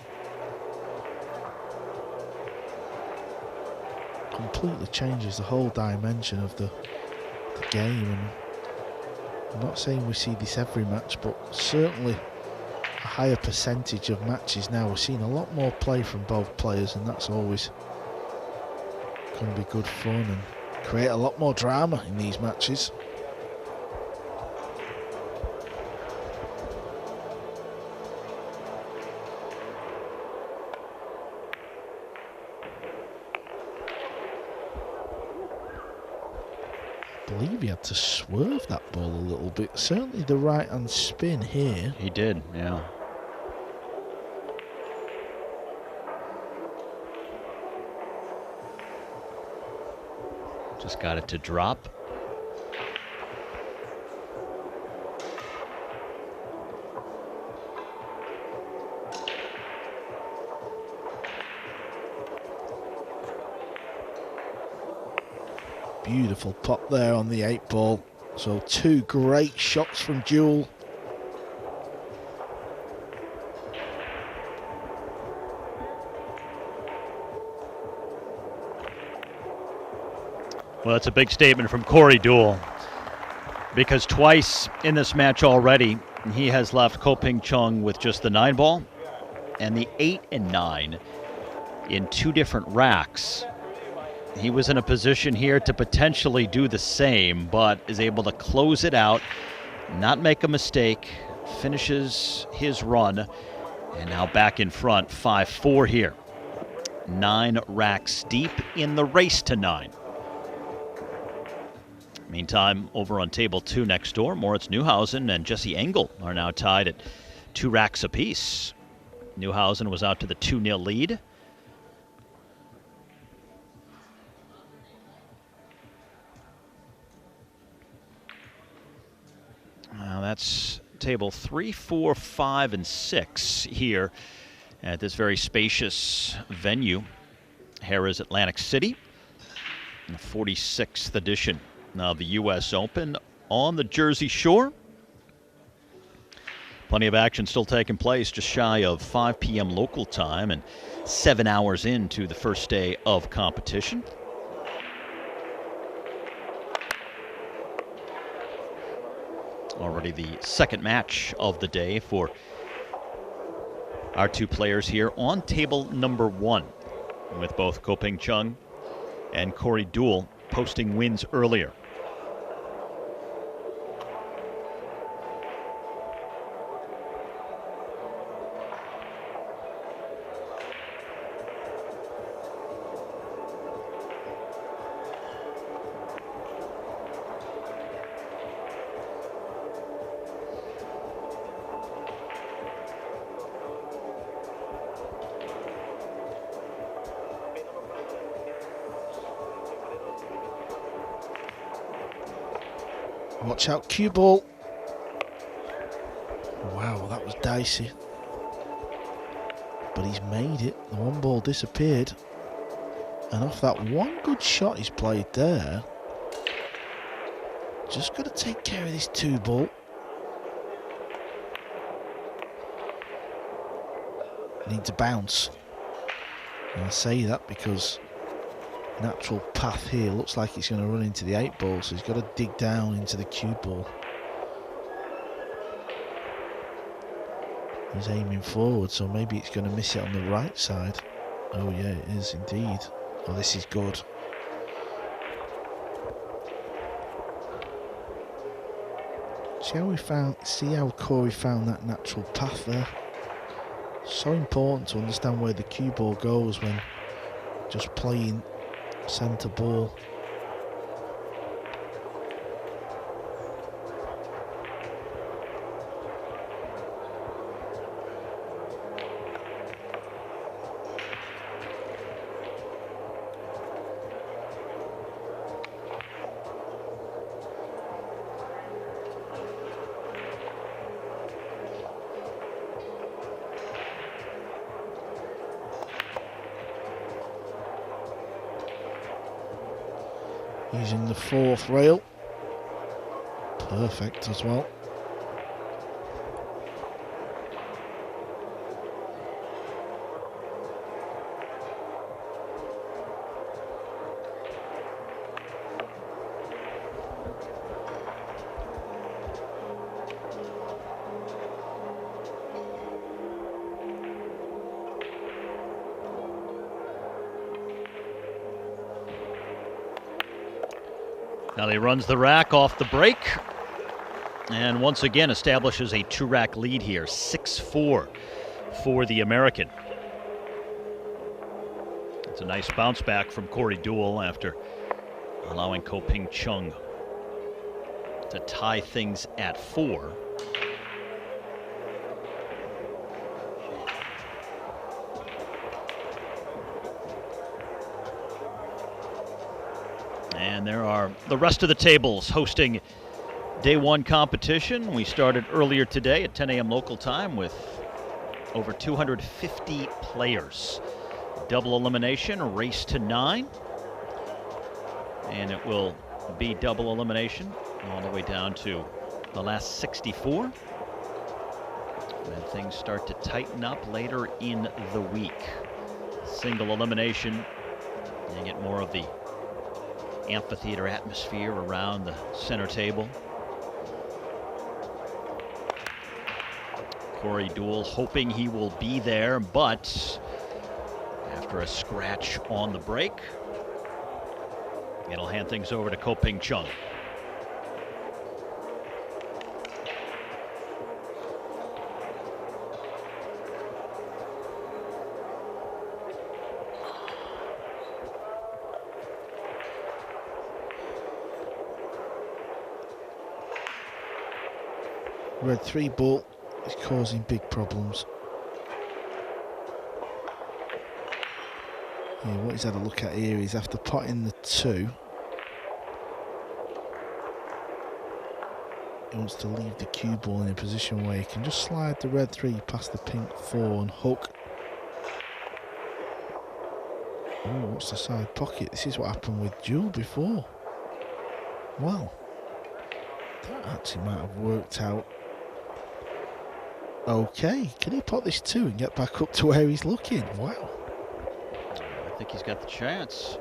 Completely changes the whole dimension of the game, and I'm not saying we see this every match, but certainly a higher percentage of matches now. We're seeing a lot more play from both players, and that's always going to be good fun and create a lot more drama in these matches. I believe he had to swerve that ball a little bit. Certainly the right hand spin here. He did, yeah. Just got it to drop. Beautiful pop there on the 8 ball. So 2 great shots from Deuel. Well, that's a big statement from Corey Deuel, because twice in this match already, he has left Ping Chung with just the 9 ball and the 8 and 9 in 2 different racks. He was in a position here to potentially do the same, but is able to close it out, not make a mistake, finishes his run, and now back in front, 5-4 here. 9 racks deep in the race to 9. Meantime, over on table 2 next door, Moritz Neuhausen and Jesse Engel are now tied at 2 racks apiece. Neuhausen was out to the 2-0 lead. That's table 3, 4, 5, and 6 here at this very spacious venue, Harrah's Atlantic City, the 46th edition of the U.S. Open on the Jersey Shore. Plenty of action still taking place, just shy of 5 p.m. local time and 7 hours into the first day of competition. Already the second match of the day for our 2 players here on table number 1, with both Ping Chung and Corey Deuel posting wins earlier. Watch out, cue ball. Wow, that was dicey. But he's made it. The one ball disappeared. And off that one good shot he's played there, just got to take care of this 2 ball. Need to bounce. And I say that because natural path here looks like it's going to run into the 8 ball, so he's got to dig down into the cue ball. He's aiming forward, so maybe it's going to miss it on the right side. Oh yeah, it is indeed. Oh, this is good. See how Corey found that natural path there. So important to understand where the cue ball goes when just playing centre ball. Using the 4th rail. Perfect as well. Now he runs the rack off the break and once again establishes a 2-rack lead here, 6-4 for the American. It's a nice bounce back from Corey Deuel after allowing Ping Chung to tie things at 4. And there are the rest of the tables hosting day 1 competition. We started earlier today at 10 a.m. local time with over 250 players. Double elimination, race to 9. And it will be double elimination all the way down to the last 64. And things start to tighten up later in the week. Single elimination, you get more of the amphitheater atmosphere around the center table. Corey Deuel hoping he will be there, but after a scratch on the break, it'll hand things over to Ping Chung. Red 3 ball is causing big problems. Yeah, what he's had a look at here is after potting the 2, he wants to leave the cue ball in a position where he can just slide the red 3 past the pink 4 and hook. Oh, what's the side pocket? This is what happened with Deuel before. Well, that actually might have worked out. Okay, can he pot this 2 and get back up to where he's looking? Wow. I think he's got the chance.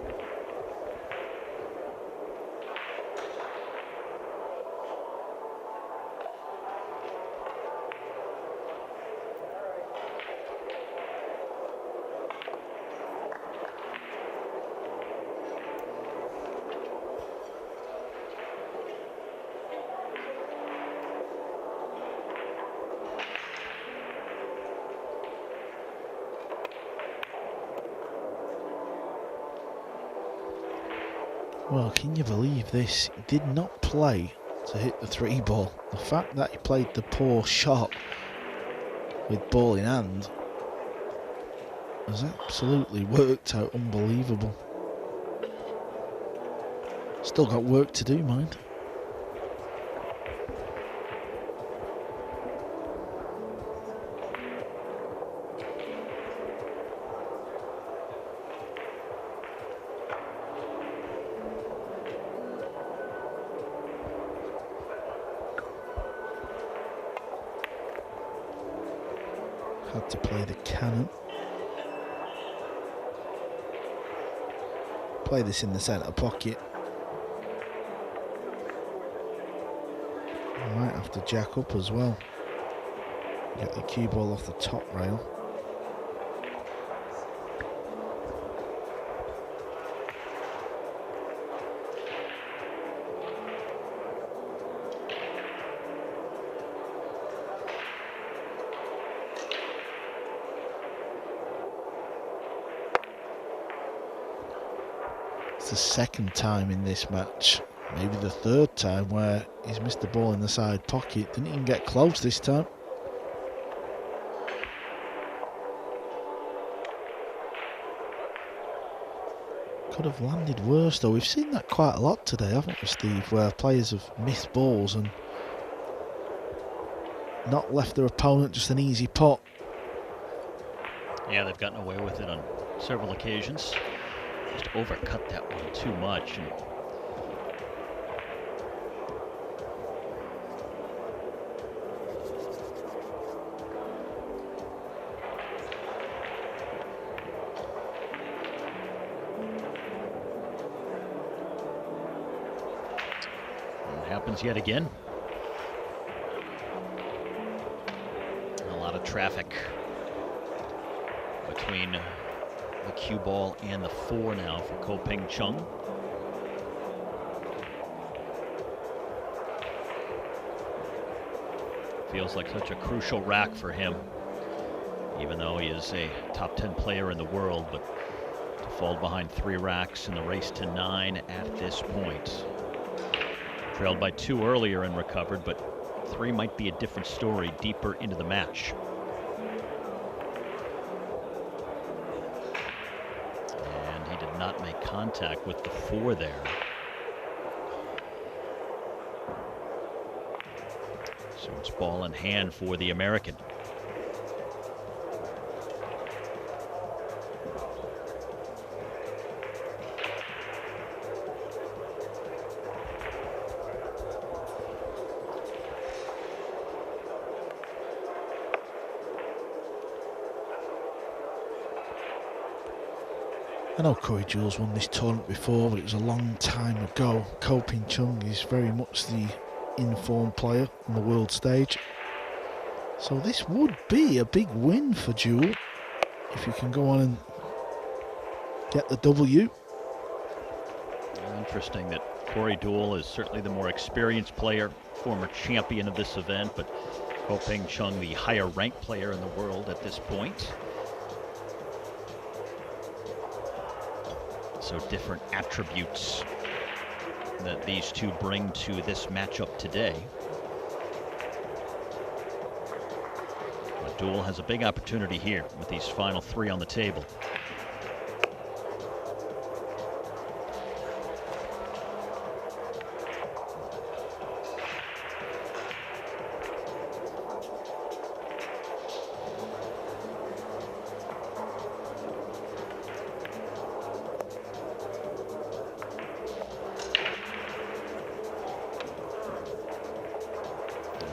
Well, can you believe this? He did not play to hit the 3 ball. The fact that he played the poor shot with ball in hand has absolutely worked out unbelievable. Still got work to do, mind. Need to play the cannon. Play this in the centre pocket. Might have to jack up as well. Get the cue ball off the top rail. It's the second time in this match, maybe the third time, where he's missed the ball in the side pocket. Didn't even get close this time. Could have landed worse though. We've seen that quite a lot today, haven't we, Steve, where players have missed balls and not left their opponent just an easy pot. Yeah, they've gotten away with it on several occasions. Just overcut that one too much. And it happens yet again. A lot of traffic between the cue ball and the 4 now for Ping Chung. Feels like such a crucial rack for him, even though he is a top 10 player in the world, but to fall behind 3 racks in the race to 9 at this point. Trailed by 2 earlier and recovered, but 3 might be a different story deeper into the match. Not make contact with the 4 there. So it's ball in hand for the American. I know Corey Deuel's won this tournament before, but it was a long time ago. Ping Chung is very much the informed player on the world stage. So this would be a big win for Deuel if he can go on and get the W. Interesting that Corey Deuel is certainly the more experienced player, former champion of this event, but Ping Chung the higher ranked player in the world at this point. So different attributes that these two bring to this matchup today. But Deuel has a big opportunity here with these final 3 on the table.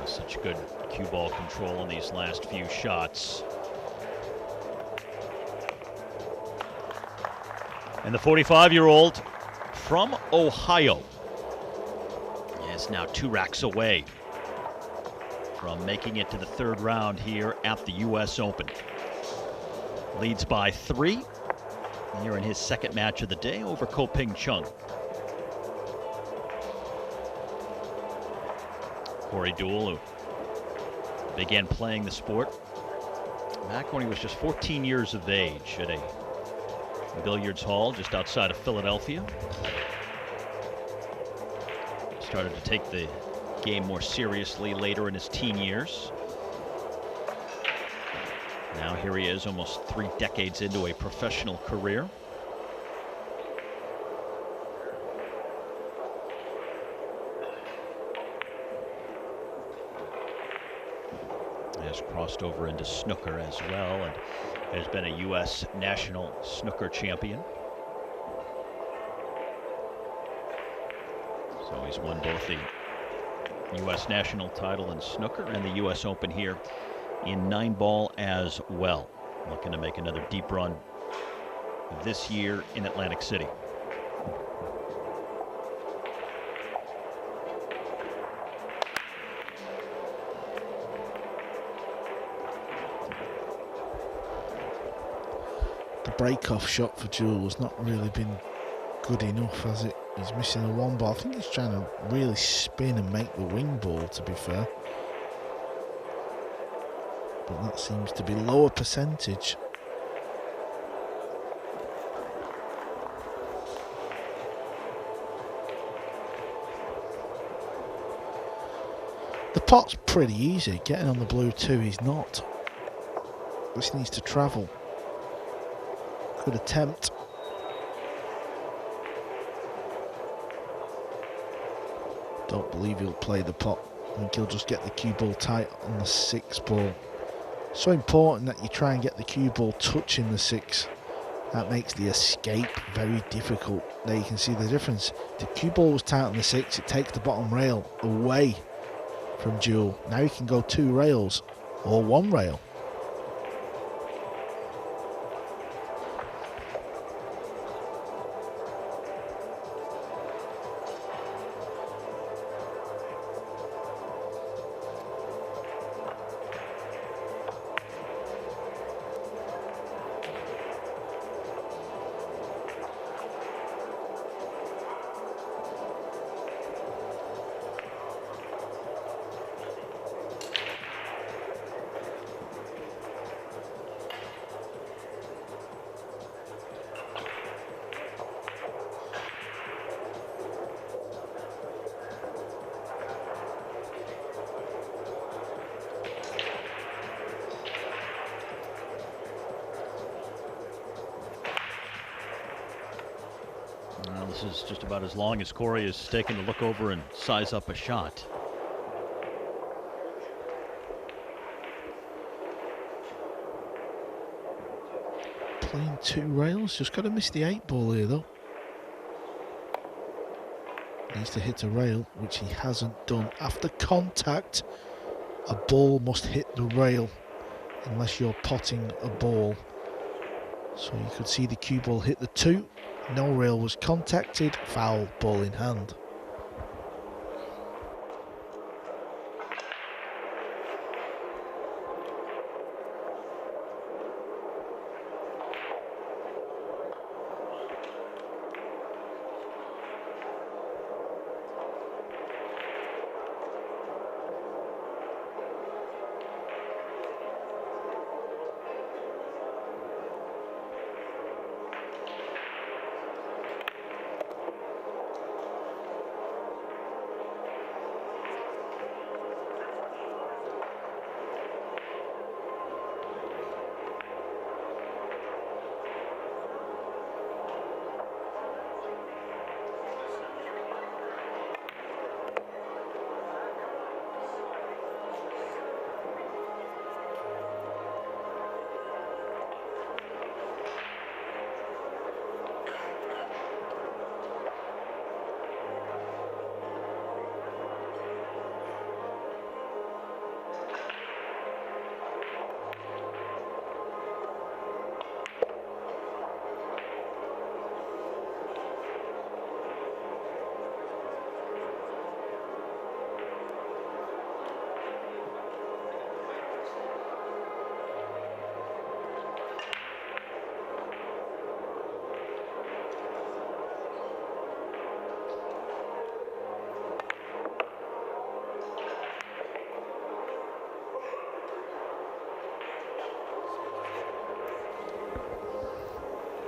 Such good cue ball control on these last few shots. And the 45-year-old from Ohio is now 2 racks away from making it to the 3rd round here at the US Open. Leads by 3 here in his 2nd match of the day over Ping Chung. Corey Deuel, who began playing the sport back when he was just 14 years of age at a billiards hall just outside of Philadelphia. Started to take the game more seriously later in his teen years. Now here he is, almost 3 decades into a professional career. Has crossed over into snooker as well and has been a U.S. national snooker champion. So he's won both the U.S. national title in snooker and the U.S. Open here in Nineball as well. Looking to make another deep run this year in Atlantic City. The break-off shot for Deuel has not really been good enough, has it? He's missing a one ball. I think he's trying to really spin and make the wing ball, to be fair. But that seems to be lower percentage. The pot's pretty easy. Getting on the blue too, he's not. This needs to travel. Good attempt. Don't believe he'll play the pot. I think he'll just get the cue ball tight on the 6 ball. So important that you try and get the cue ball touching the 6. That makes the escape very difficult. There you can see the difference. The cue ball was tight on the 6. It takes the bottom rail away from Deuel. Now he can go 2 rails or 1 rail. This is just about as long as Corey has taken to look over and size up a shot. Playing 2 rails, just got to miss the 8 ball here though. Needs to hit a rail, which he hasn't done. After contact, a ball must hit the rail unless you're potting a ball. So you could see the cue ball hit the 2. No rail was contacted, foul, ball in hand.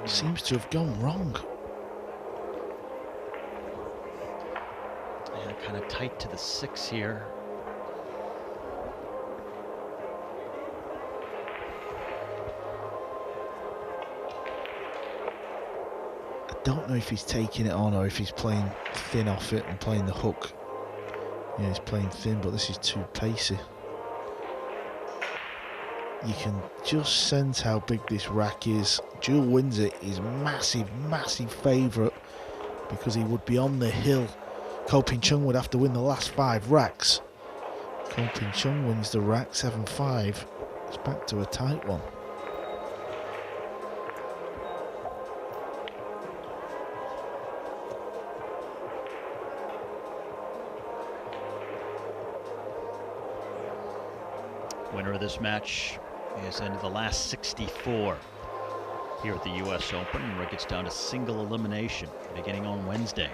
Seems to have gone wrong. Yeah, kind of tight to the 6 here. I don't know if he's taking it on or if he's playing thin off it and playing the hook. Yeah, he's playing thin, but this is too pacey. You can just sense how big this rack is. Deuel wins it. He's massive, massive favourite because he would be on the hill. Ping Chung would have to win the last 5 racks. Ping Chung wins the rack 7-5. It's back to a tight one. Winner of this match is into the last 64 here at the U.S. Open, where it gets down to single elimination beginning on Wednesday.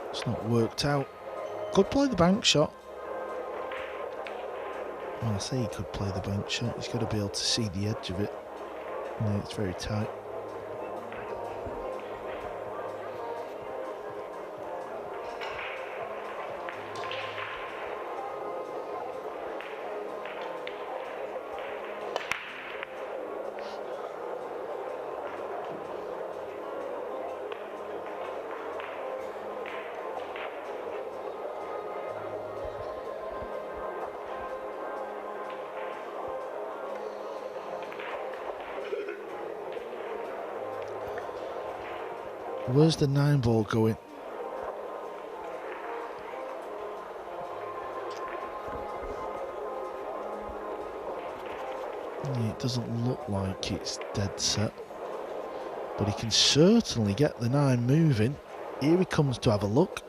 It's not worked out. Could play the bank shot. When I say he could play the bank shot, he's got to be able to see the edge of it. Yeah, it's very tight. Where's the 9-ball going? Yeah, it doesn't look like it's dead set, but he can certainly get the 9 moving. Here he comes to have a look.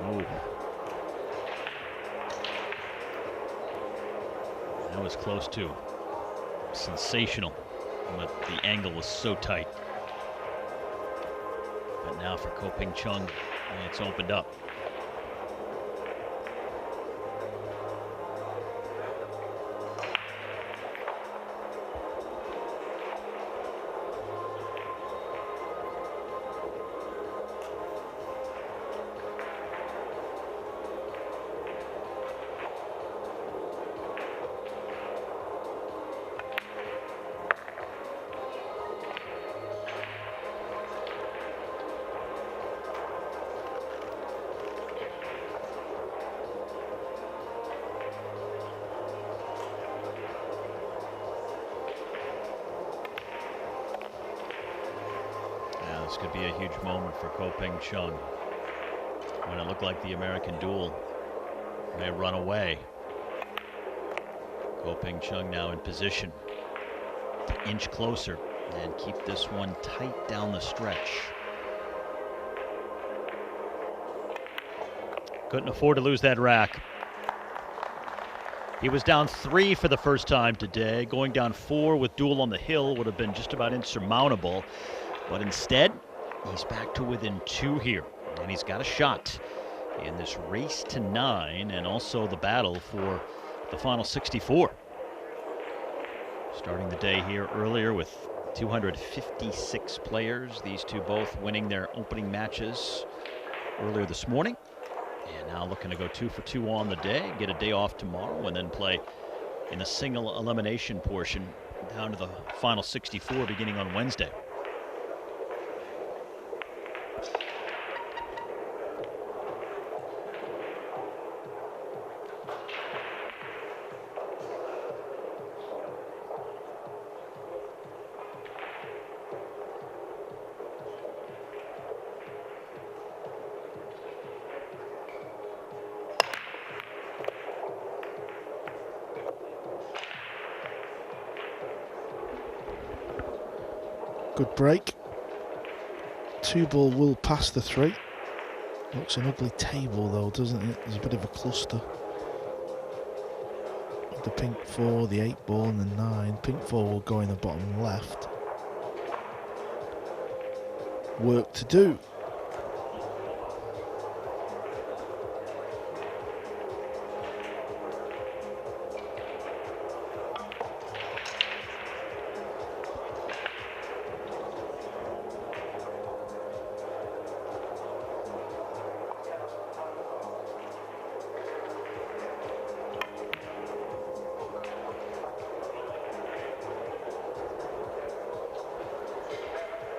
Ooh. That was close too. Sensational. But the angle was so tight. But now for Ping Chung, it's opened up. This could be a huge moment for Ping Chung when it looked like the American duel may run away. Ping Chung now in position to inch closer and keep this one tight down the stretch. Couldn't afford to lose that rack. He was down 3 for the first time today. Going down 4 with Deuel on the hill would have been just about insurmountable. But instead, he's back to within 2 here. And he's got a shot in this race to 9 and also the battle for the final 64. Starting the day here earlier with 256 players. These two both winning their opening matches earlier this morning. And now looking to go 2 for 2 on the day, get a day off tomorrow, and then play in the single elimination portion down to the final 64 beginning on Wednesday. Good break. 2-ball will pass the 3. Looks an ugly table though, doesn't it? There's a bit of a cluster. The pink 4, the 8-ball and the 9. Pink 4 will go in the bottom left. Work to do.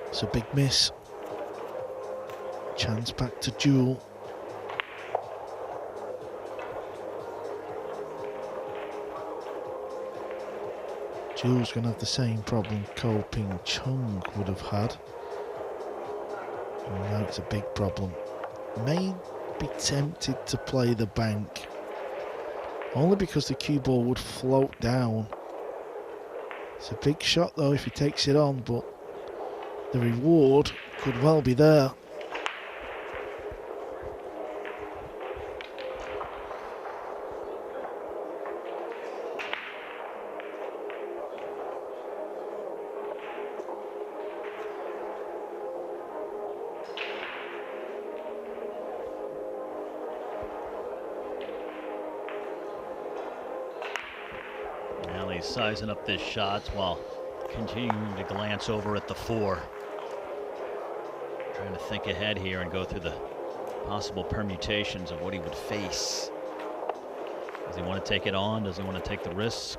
It's a big miss. Chance back to Deuel. Deuel's going to have the same problem Ping Chung would have had. And now it's a big problem. May be tempted to play the bank. Only because the cue ball would float down. It's a big shot though if he takes it on, but the reward could well be there. He's sizing up his shots while continuing to glance over at the 4. Trying to think ahead here and go through the possible permutations of what he would face. Does he want to take it on? Does he want to take the risk?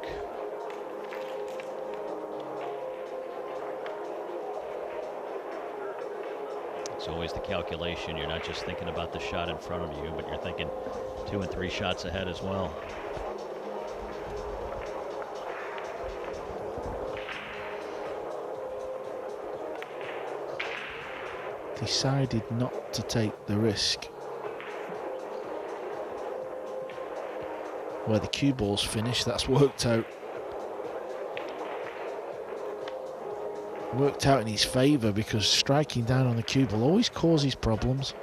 It's always the calculation. You're not just thinking about the shot in front of you, but you're thinking 2 and 3 shots ahead as well. Decided not to take the risk. Where the cue ball's finished, that's worked out. Worked out in his favour because striking down on the cue ball always causes problems.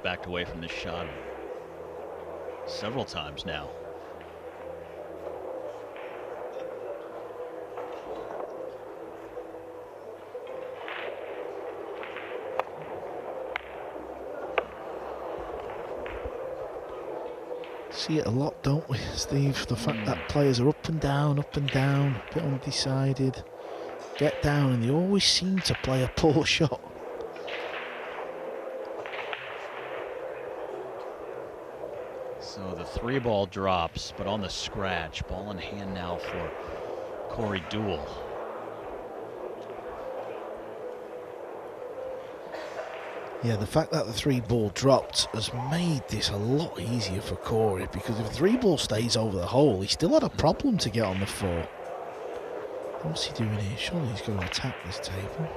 Backed away from this shot several times now. See it a lot, don't we, Steve? The fact that players are up and down, a bit undecided, get down, and they always seem to play a poor shot. So the 3 ball drops, but on the scratch. Ball in hand now for Corey Deuel. Yeah, the fact that the 3 ball dropped has made this a lot easier for Corey, because if the 3 ball stays over the hole, he still had a problem to get on the 4. What's he doing here? Surely he's going to attack this table.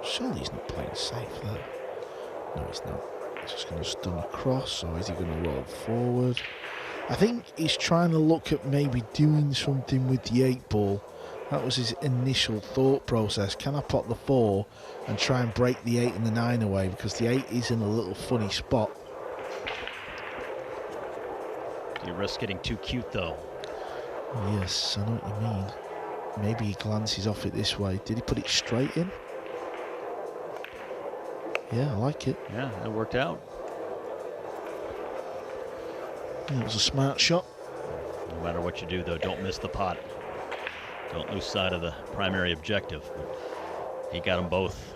Surely he's not playing safe there. No, he's not. He's just going to stun across, or is he going to roll forward? I think he's trying to look at maybe doing something with the 8 ball. That was his initial thought process. Can I pot the 4 and try and break the 8 and the 9 away? Because the 8 is in a little funny spot. Do you risk getting too cute, though? Yes, I know what you mean. Maybe he glances off it this way. Did he put it straight in? Yeah, I like it. Yeah, that worked out. Yeah, it was a smart shot. No matter what you do, though, don't miss the pot. Don't lose sight of the primary objective. He got them both.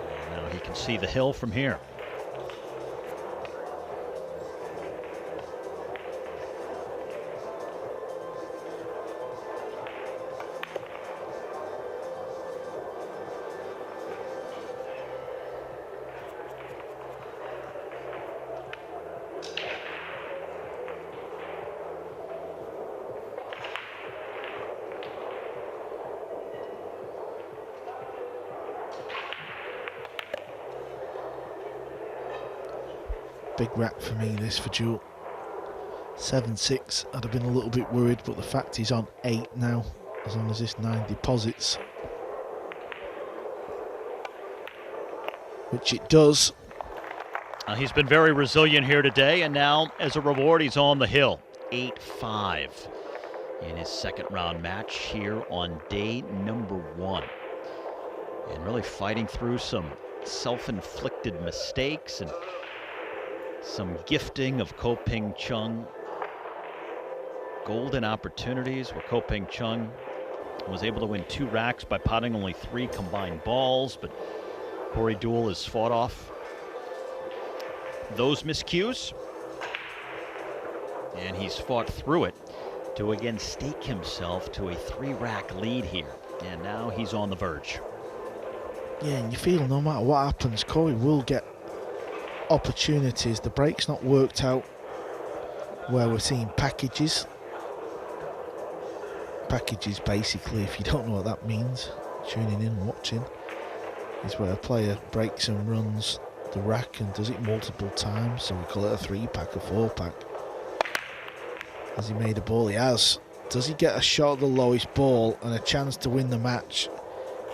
And now he can see the hill from here. Big rack for me, this, for Deuel. 7-6, I'd have been a little bit worried, but the fact he's on 8 now, as long as this 9 deposits, which it does. He's been very resilient here today, and now, as a reward, he's on the hill. 8-5 in his second round match here on day number 1. And really fighting through some self-inflicted mistakes and some gifting of Ping Chung. Golden opportunities where Ping Chung was able to win 2 racks by potting only 3 combined balls, but Corey Deuel has fought off those miscues, and he's fought through it to again stake himself to a 3-rack lead here, and now he's on the verge. Yeah, and you feel no matter what happens, Corey will get opportunities. The break's not worked out where we're seeing packages. Packages, basically, if you don't know what that means, tuning in and watching, is where a player breaks and runs the rack and does it multiple times, so we call it a 3-pack, a 4-pack. Has he made a ball? He has. Does he get a shot at the lowest ball and a chance to win the match?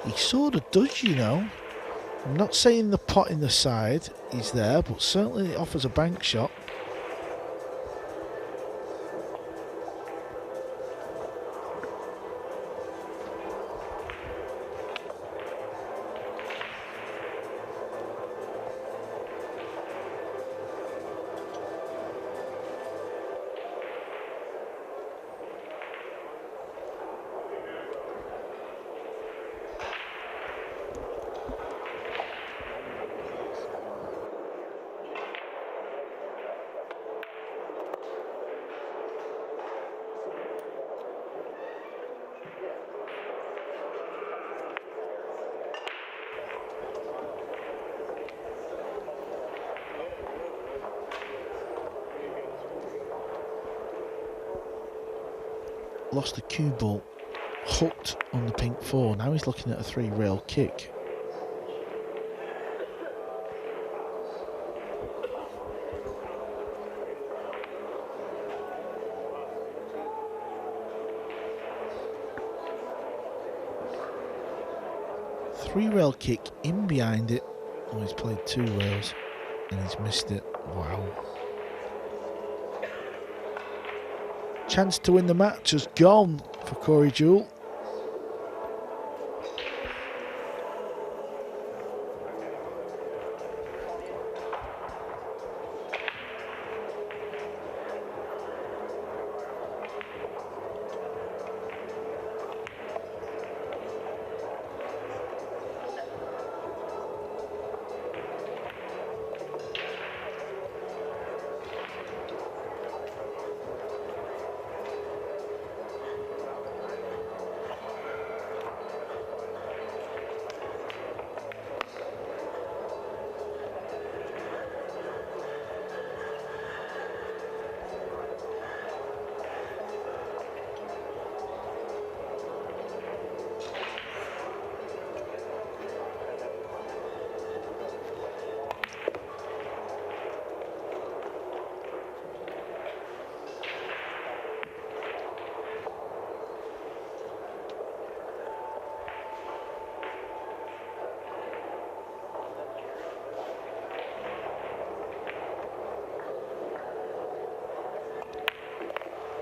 He sort of does, you know. I'm not saying the pot in the side is there, but certainly it offers a bank shot. Lost the cue ball, hooked on the pink 4. Now he's looking at a 3-rail kick. Three-rail kick in behind it. Oh, he's played 2 rails and he's missed it. Wow. Chance to win the match has gone for Corey Deuel.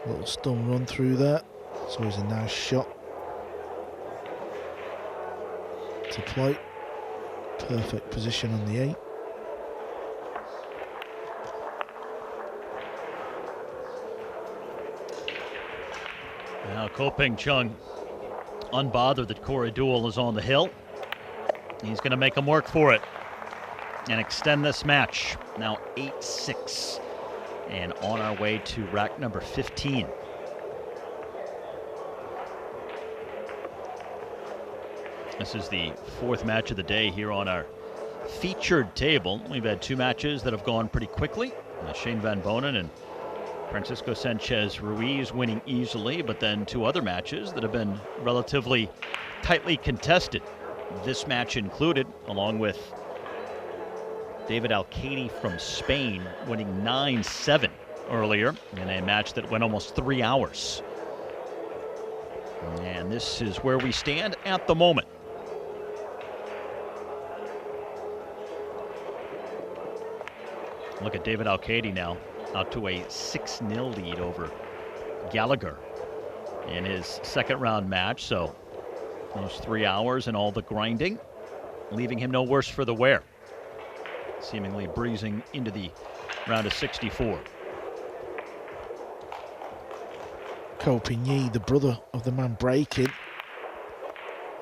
Little stun run through there, so it's a nice shot to play. Perfect position on the 8. Now Ping Chung, unbothered that Corey Deuel is on the hill. He's going to make him work for it and extend this match. Now 8-6. And on our way to rack number 15. This is the 4th match of the day here on our featured table. We've had 2 matches that have gone pretty quickly. Shane Van Bonen and Francisco Sanchez Ruiz winning easily, but then 2 other matches that have been relatively tightly contested. This match included, along with David Alcady from Spain, winning 9-7 earlier in a match that went almost 3 hours. And this is where we stand at the moment. Look at David Alcady now, out to a 6-0 lead over Gallagher in his second round match. So those 3 hours and all the grinding, leaving him no worse for the wear, seemingly breezing into the round of 64. Copigny, the brother of the man breaking,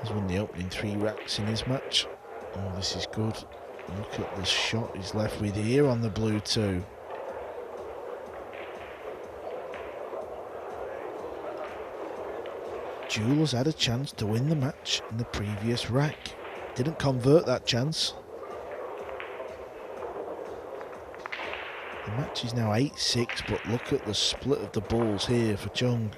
has won the opening 3 racks in his match. Oh, this is good. Look at the shot he's left with here on the blue 2. Deuel has had a chance to win the match in the previous rack. Didn't convert that chance. The match is now 8-6, but look at the split of the balls here for Chung.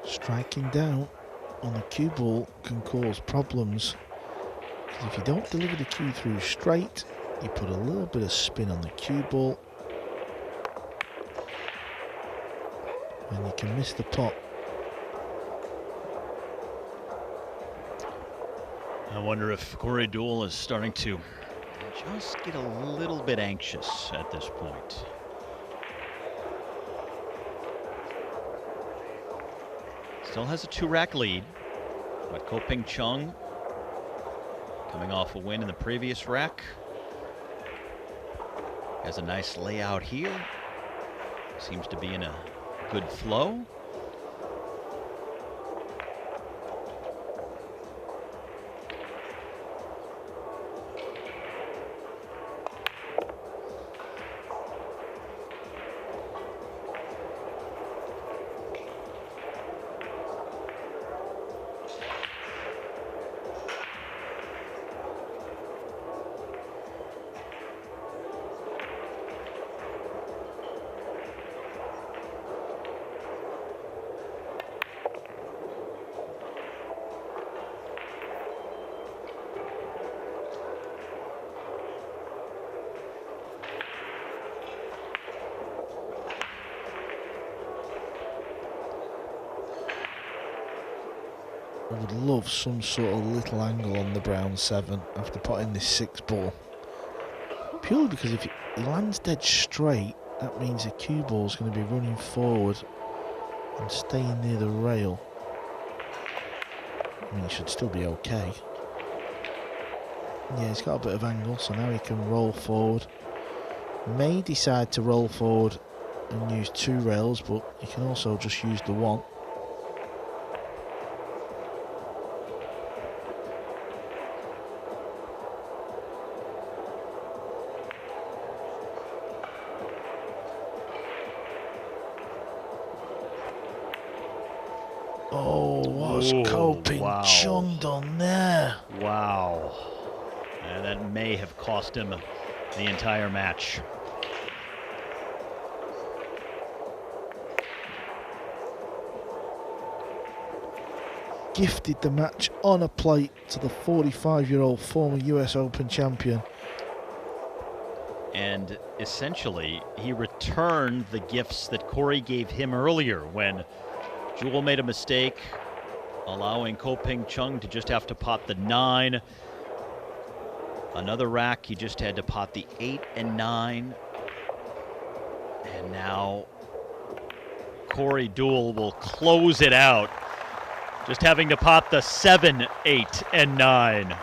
Striking down on a cue ball can cause problems. If you don't deliver the cue through straight, you put a little bit of spin on the cue ball and you can miss the pot. I wonder if Corey Deuel is starting to just get a little bit anxious at this point. Still has a 2-rack lead, but Ping Chung, coming off a win in the previous rack, has a nice layout here. Seems to be in a good flow. I would love some sort of little angle on the brown 7 after putting this 6 ball. Purely because if he lands dead straight, that means the cue ball is going to be running forward and staying near the rail. I mean, he should still be okay. Yeah, he's got a bit of angle, so now he can roll forward. May decide to roll forward and use 2 rails, but he can also just use the 1. Oh, what's Ping Chung done there? Wow. And that may have cost him the entire match. Gifted the match on a plate to the 45-year-old former US Open champion. And essentially, he returned the gifts that Corey gave him earlier when Deuel made a mistake, allowing Ping Chung to just have to pot the 9. Another rack, he just had to pot the 8 and 9. And now Corey Deuel will close it out. Just having to pot the 7, 8, and 9.